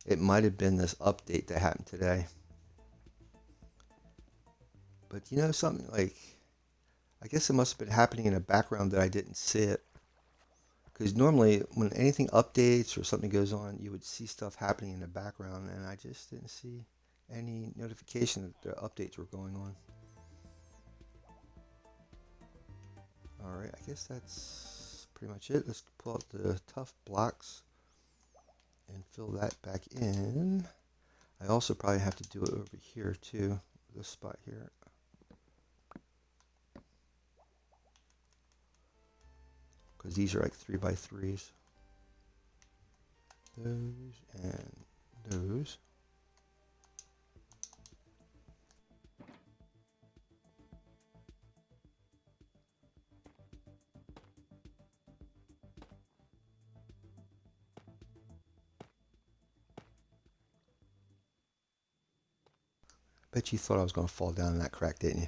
It might have been this update that happened today. But you know something, like, I guess it must have been happening in the background that I didn't see it. Because normally when anything updates or something goes on, you would see stuff happening in the background, and I just didn't see any notification that the updates were going on. Alright, I guess that's pretty much it. Let's pull out the Tuff blocks and fill that back in. I also probably have to do it over here too, this spot here. Because these are like 3x3s. Those and those. Bet you thought I was going to fall down in that crack, didn't you?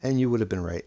And you would have been right.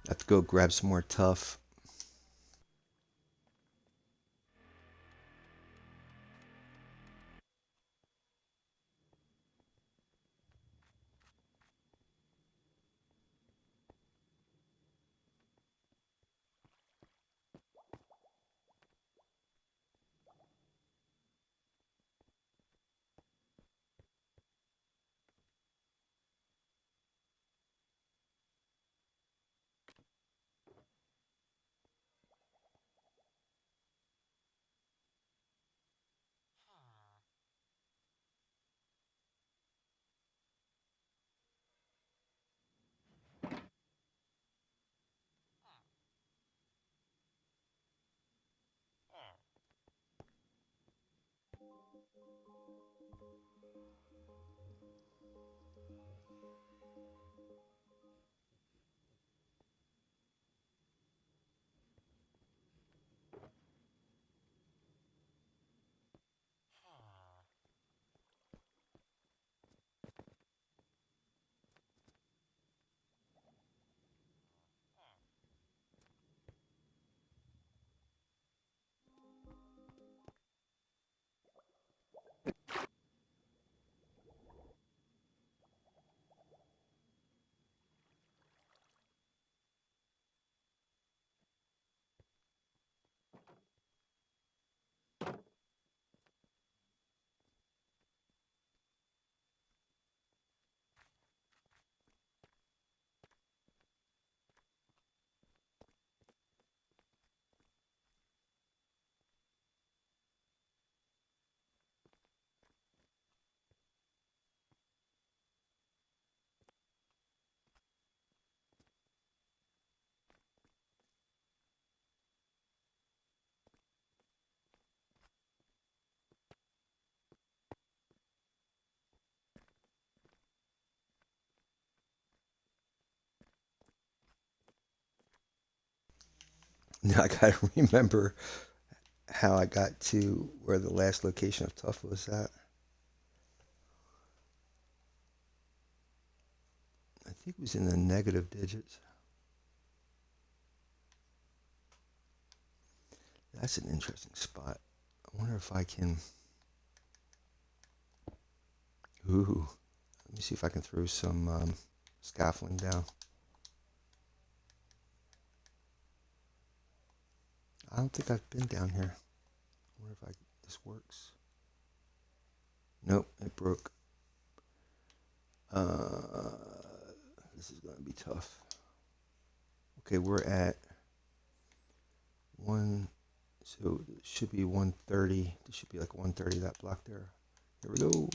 I have to go grab some more Tuff. Now I gotta remember how I got to where the last location of Tuff was at. I think it was in the negative digits. That's an interesting spot. I wonder if I can. Ooh, let me see if I can throw some scaffolding down. I don't think I've been down here. I wonder if this works. Nope, it broke. Uh, this is gonna be tough. Okay, we're at one. So it should be 130. This should be like 130. That block there. Here we go.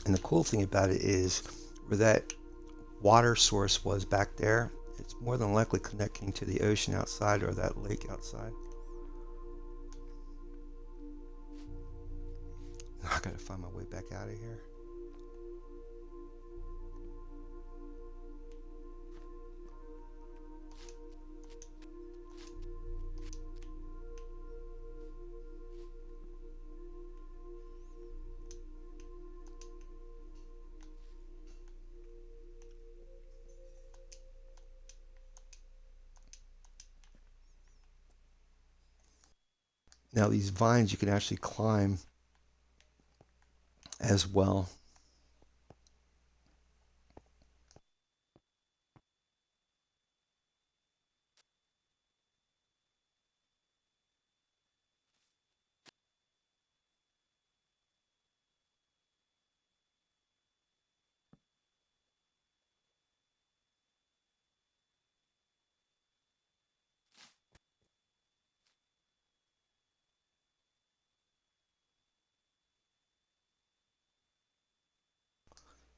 And the cool thing about it is where that water source was back there, it's more than likely connecting to the ocean outside or that lake outside. I gotta find my way back out of here. Now these vines you can actually climb as well.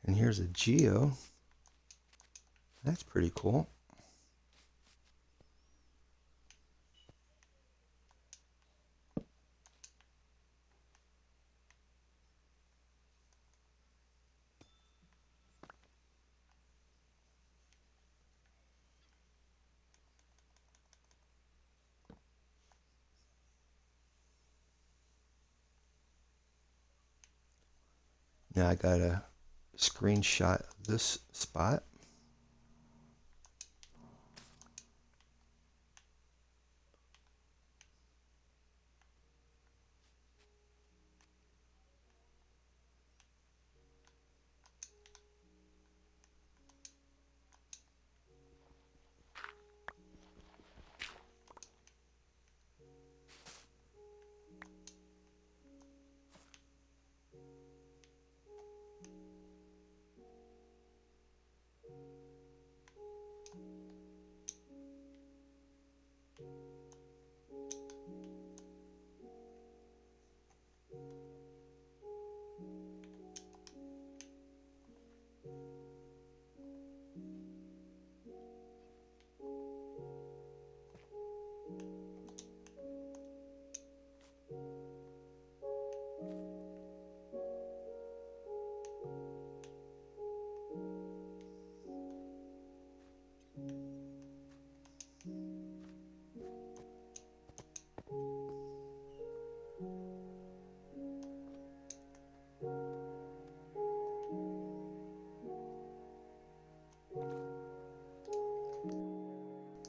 And here's a geo. That's pretty cool. Now I got a screenshot of this spot.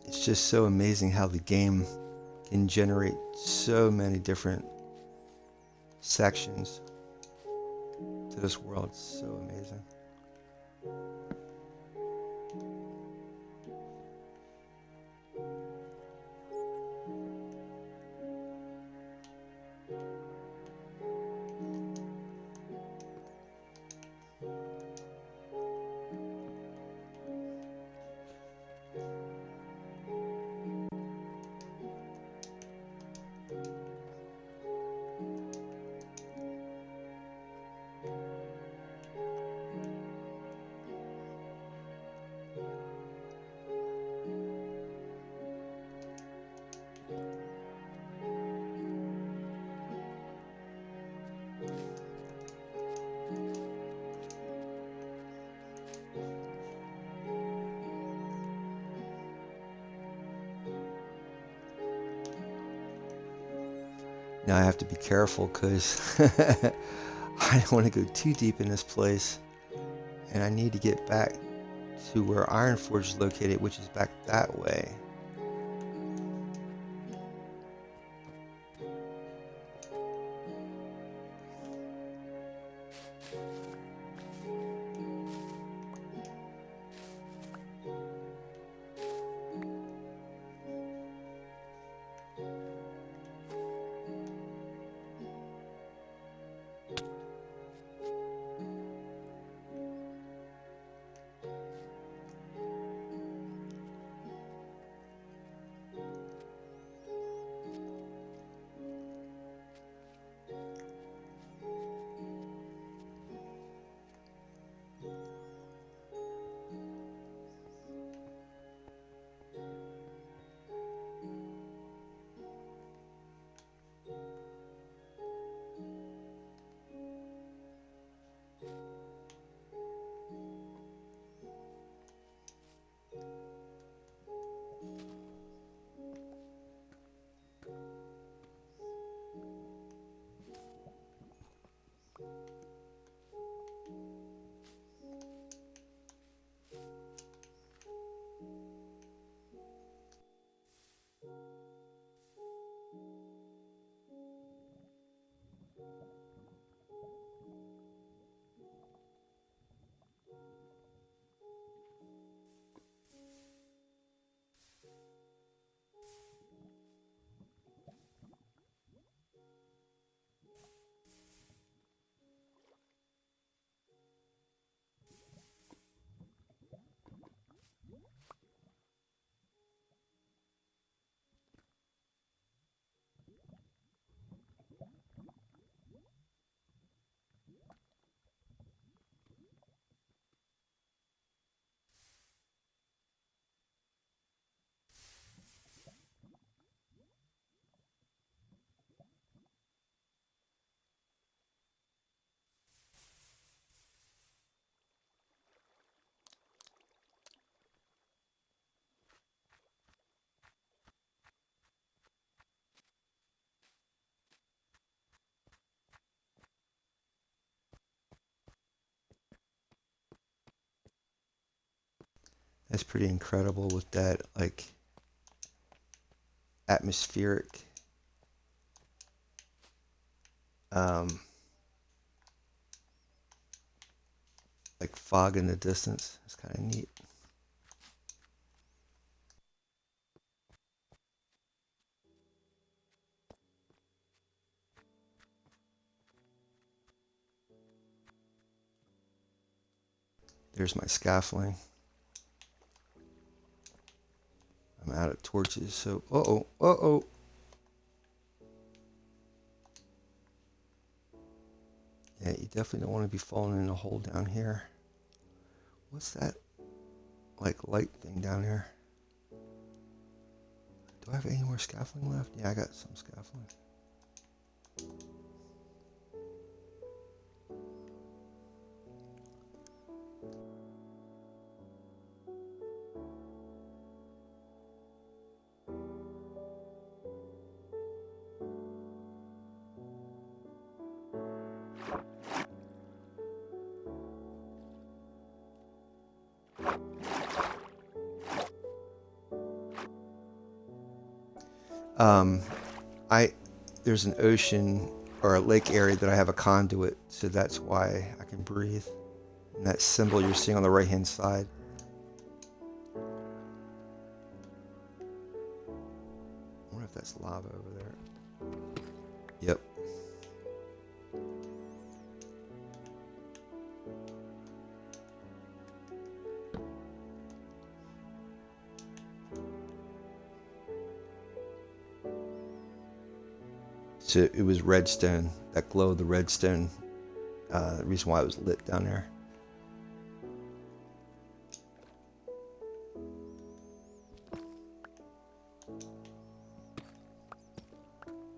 It's just so amazing how the game can generate so many different sections to this world. It's so amazing. Now I have to be careful because I don't want to go too deep in this place, and I need to get back to where Ironforge is located, which is back that way. That's pretty incredible with that like atmospheric um, like fog in the distance. It's kind of neat. There's my scaffolding. I'm out of torches, so uh-oh. Yeah, you definitely don't want to be falling in a hole down here. What's that like light thing down here? Do I have any more scaffolding left? Yeah, I got some scaffolding. Um, I there's an ocean or a lake area that I have a conduit, so that's why I can breathe. And that symbol you're seeing on the right hand side. I wonder if that's lava over there. Yep. So it was redstone, that glow of the redstone, the reason why it was lit down there.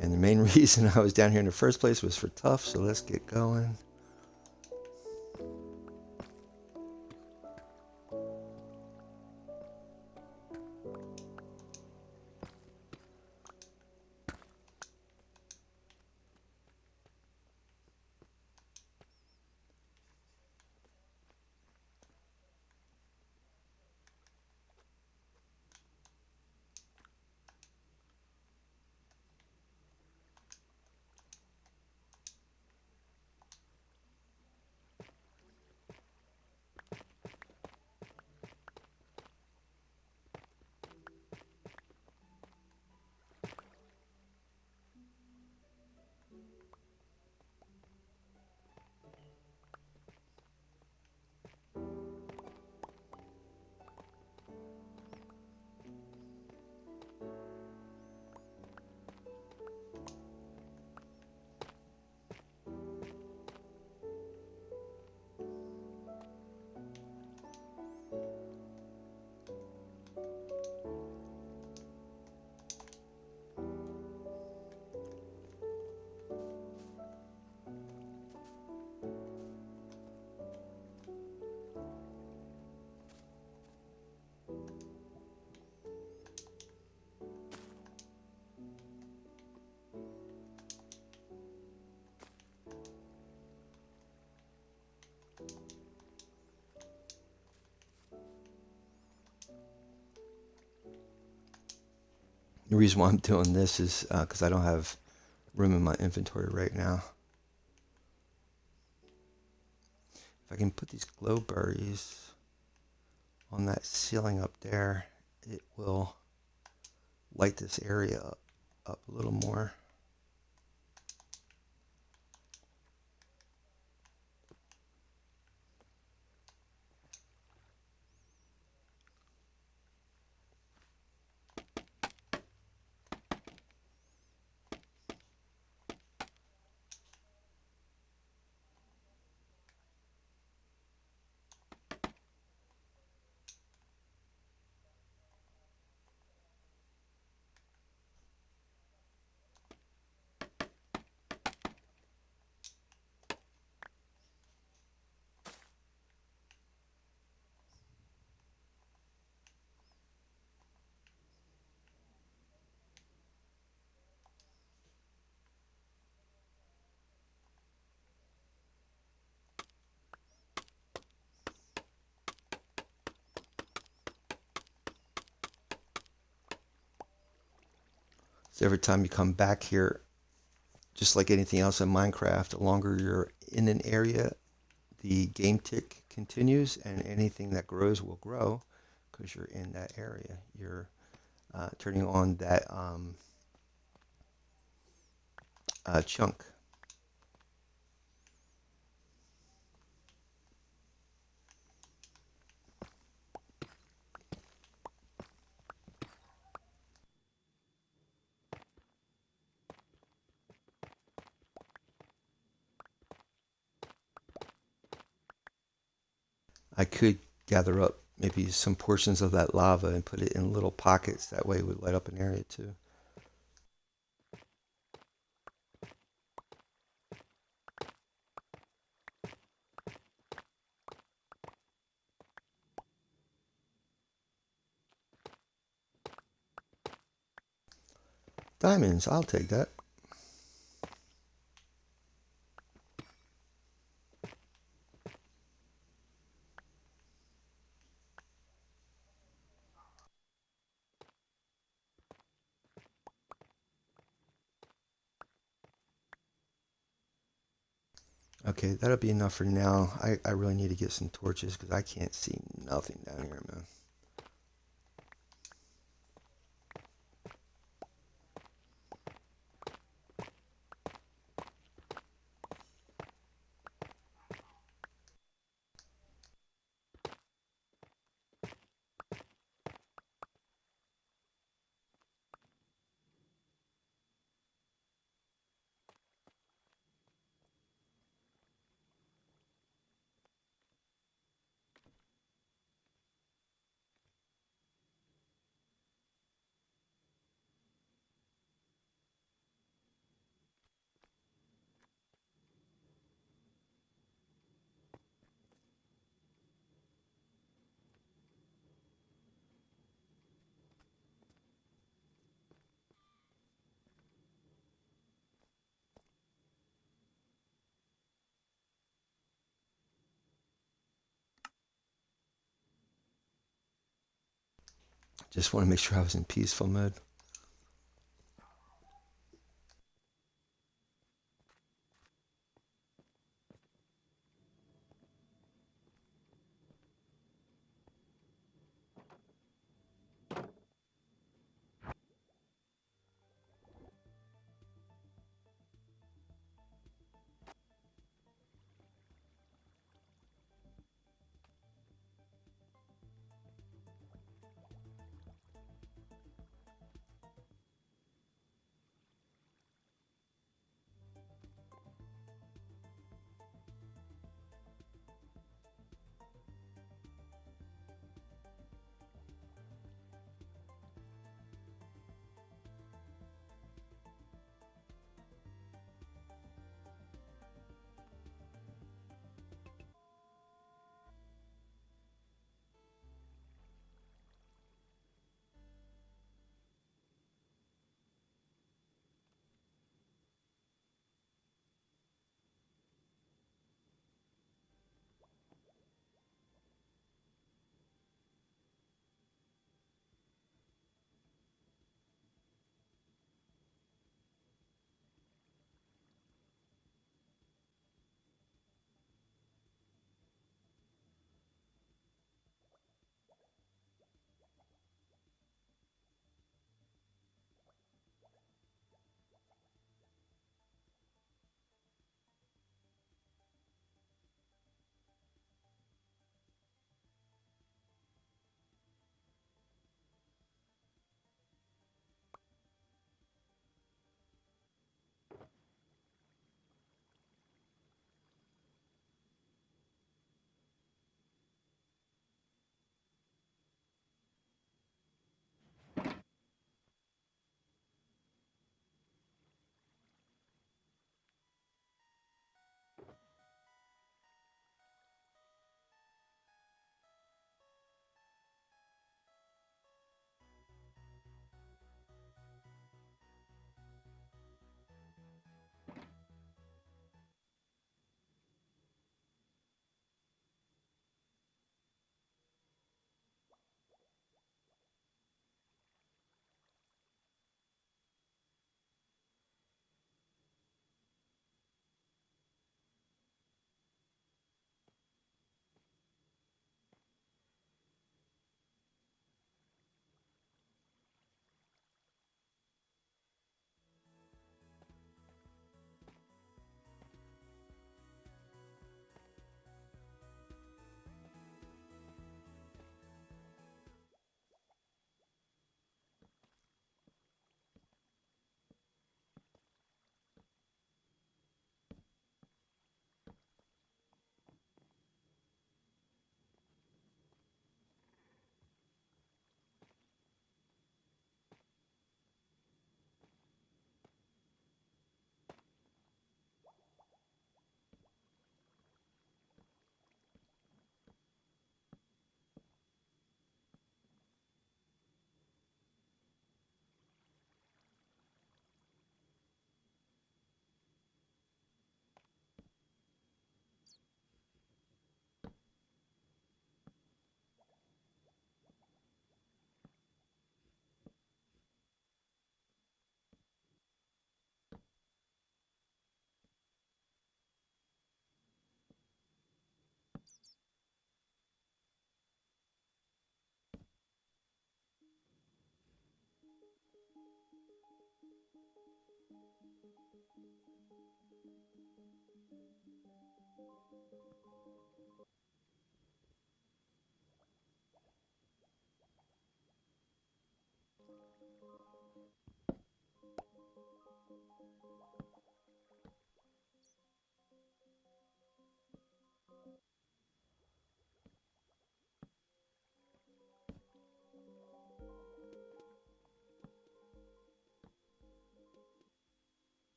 And the main reason I was down here in the first place was for Tuff, so let's get going. The reason why I'm doing this is because I don't have room in my inventory right now. If I can put these glow berries on that ceiling up there, it will light this area up a little more. So every time you come back here, just like anything else in Minecraft, the longer you're in an area, the game tick continues, and anything that grows will grow because you're in that area. You're turning on that chunk. I could gather up maybe some portions of that lava and put it in little pockets. That way it would light up an area too. Diamonds, I'll take that. Okay, that'll be enough for now. I really need to get some torches because I can't see nothing down here, man. Just want to make sure I was in peaceful mode.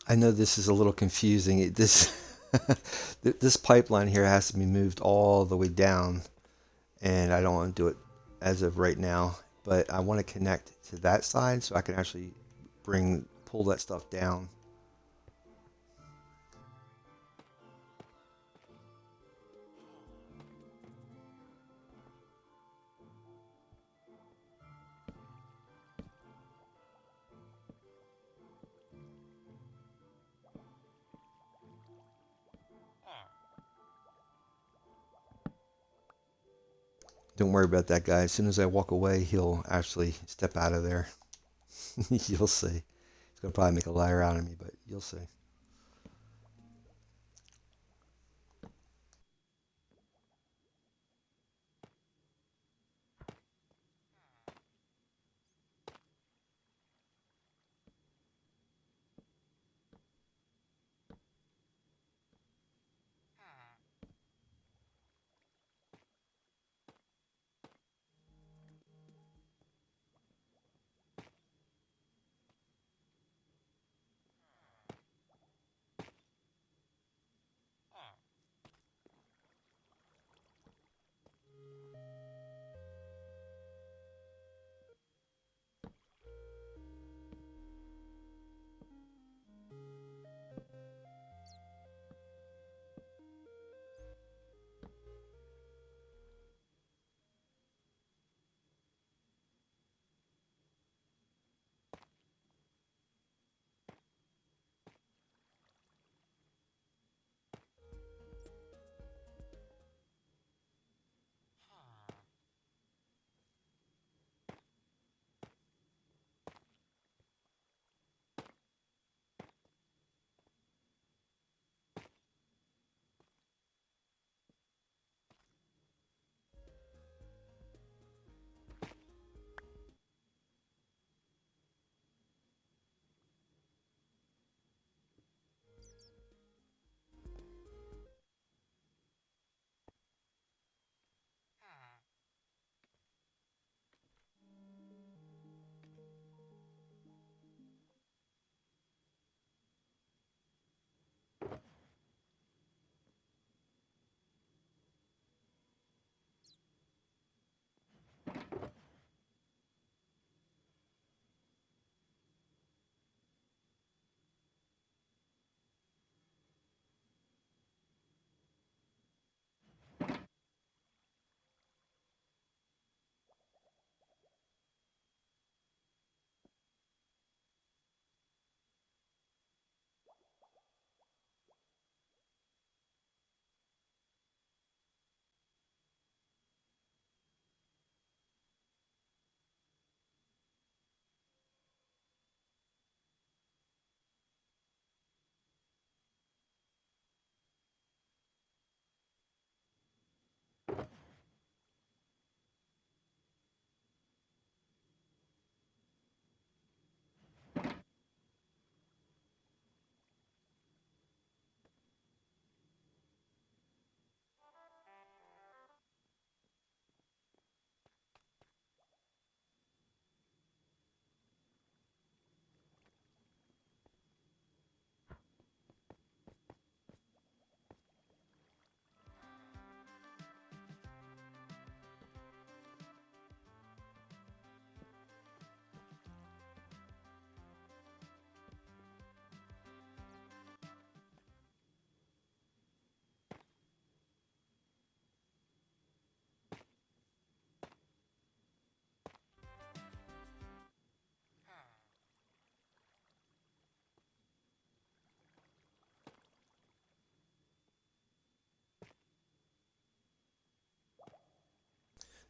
I know this is a little confusing. This this pipeline here has to be moved all the way down, and I don't want to do it as of right now. But I want to connect to that side so I can actually pull that stuff down. Don't worry about that guy. As soon as I walk away, he'll actually step out of there. You'll see. He's gonna probably make a liar out of me, but you'll see.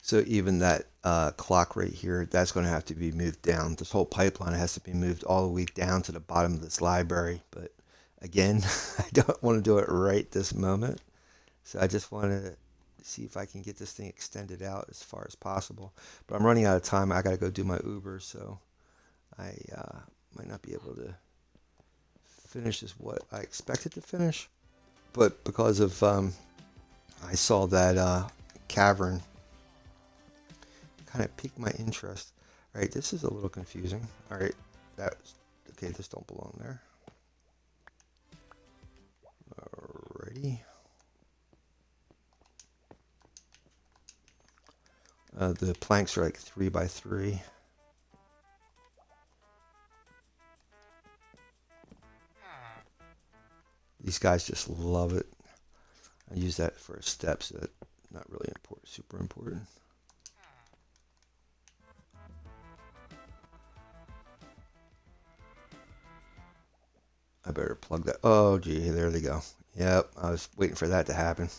So even that clock right here, that's going to have to be moved down. This whole pipeline has to be moved all the way down to the bottom of this library. But again, I don't want to do it right this moment. So I just want to see if I can get this thing extended out as far as possible. But I'm running out of time. I got to go do my Uber, so I might not be able to finish as what I expected to finish. But because of I saw that cavern kind of piqued my interest. All right, this is a little confusing. All right, that's okay. This don't belong there. Alrighty. The planks are like 3 by 3. These guys just love it. I use that for steps. That not really important, super important. I better plug that. Oh, gee, there they go. Yep, I was waiting for that to happen.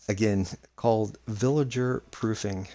Again, called villager proofing.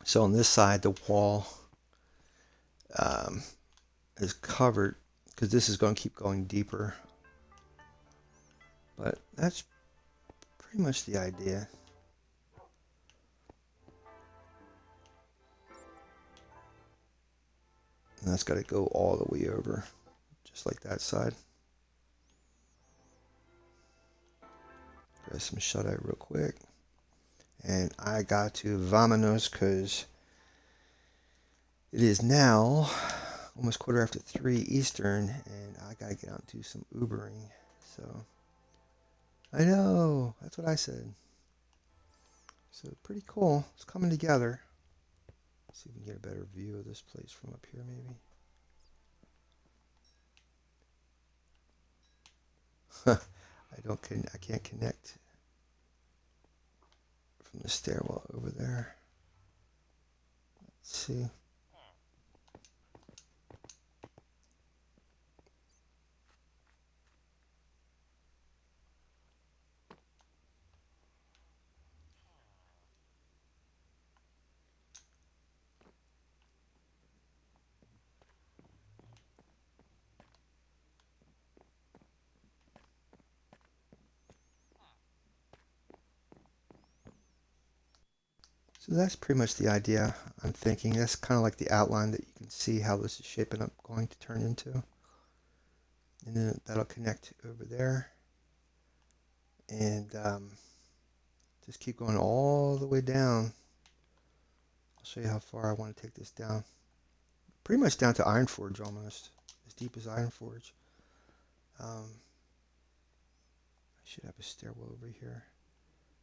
So on this side, the wall um, is covered because this is going to keep going deeper. But that's pretty much the idea. And that's got to go all the way over, just like that side. Grab some shut-eye real quick. And I got to vamonos because it is now almost 3:15 Eastern, and I got to get out and do some Ubering. So, I know, that's what I said. So, pretty cool. It's coming together. Let's see if we can get a better view of this place from up here, maybe. I can't connect from the stairwell over there. Let's see. So that's pretty much the idea I'm thinking. That's kind of like the outline that you can see how this is shaping up, going to turn into. And then that'll connect over there. And just keep going all the way down. I'll show you how far I want to take this down. Pretty much down to Iron Forge almost. As deep as Iron Forge. I should have a stairwell over here.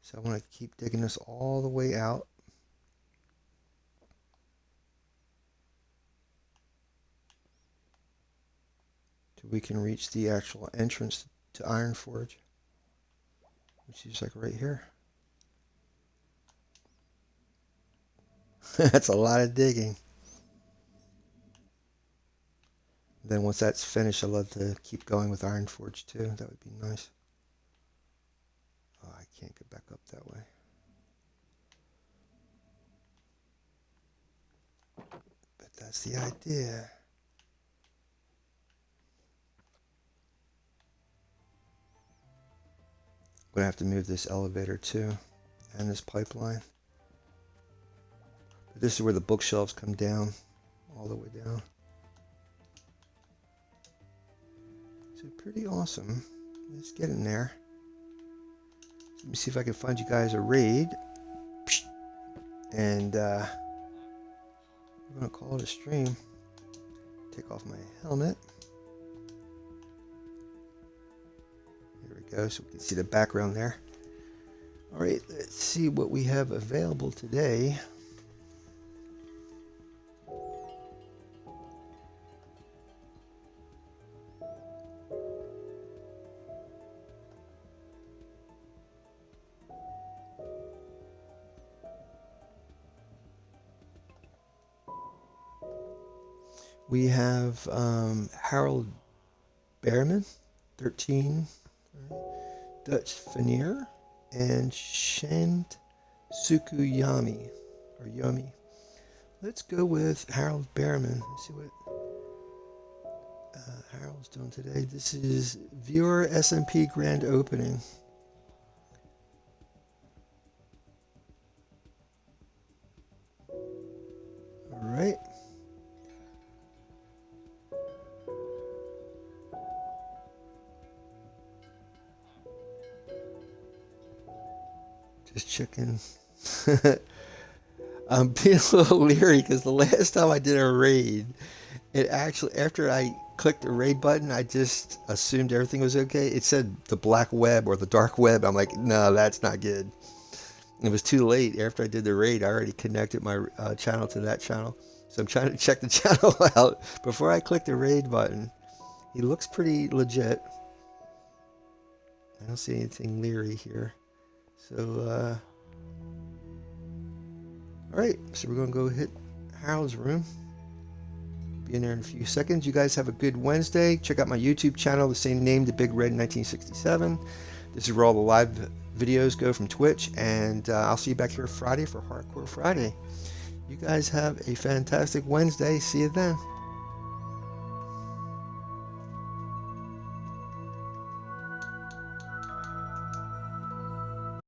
So I want to keep digging this all the way out. Till we can reach the actual entrance to Iron Forge. Which is like right here. That's a lot of digging. Then once that's finished, I'd love to keep going with Iron Forge too. That would be nice. Oh, I can't get back up that way. But that's the idea. I'm going to have to move this elevator too, and this pipeline. But this is where the bookshelves come down, all the way down. So pretty awesome. Let's get in there. Let me see if I can find you guys a raid. And we're going to call it a stream. Take off my helmet. There we go, so we can see the background there. Alright, let's see what we have available today. We have Harold Behrman, 13, Dutch Veneer, and Shant Sukuyami, or Yumi. Let's go with Harold Behrman. Let's see what Harold's doing today. This is Viewer SMP Grand Opening. All right. Just checking. I'm being a little leery because the last time I did a raid, it actually, after I clicked the raid button, I just assumed everything was okay. It said the black web or the dark web. I'm like, no, that's not good. It was too late. After I did the raid, I already connected my channel to that channel. So I'm trying to check the channel out before I click the raid button. He looks pretty legit. I don't see anything leery here. So, alright, so we're going to go hit Harold's room. Be in there in a few seconds. You guys have a good Wednesday. Check out my YouTube channel, the same name, The Big Red 1967. This is where all the live videos go from Twitch, and I'll see you back here Friday for Hardcore Friday. You guys have a fantastic Wednesday. See you then.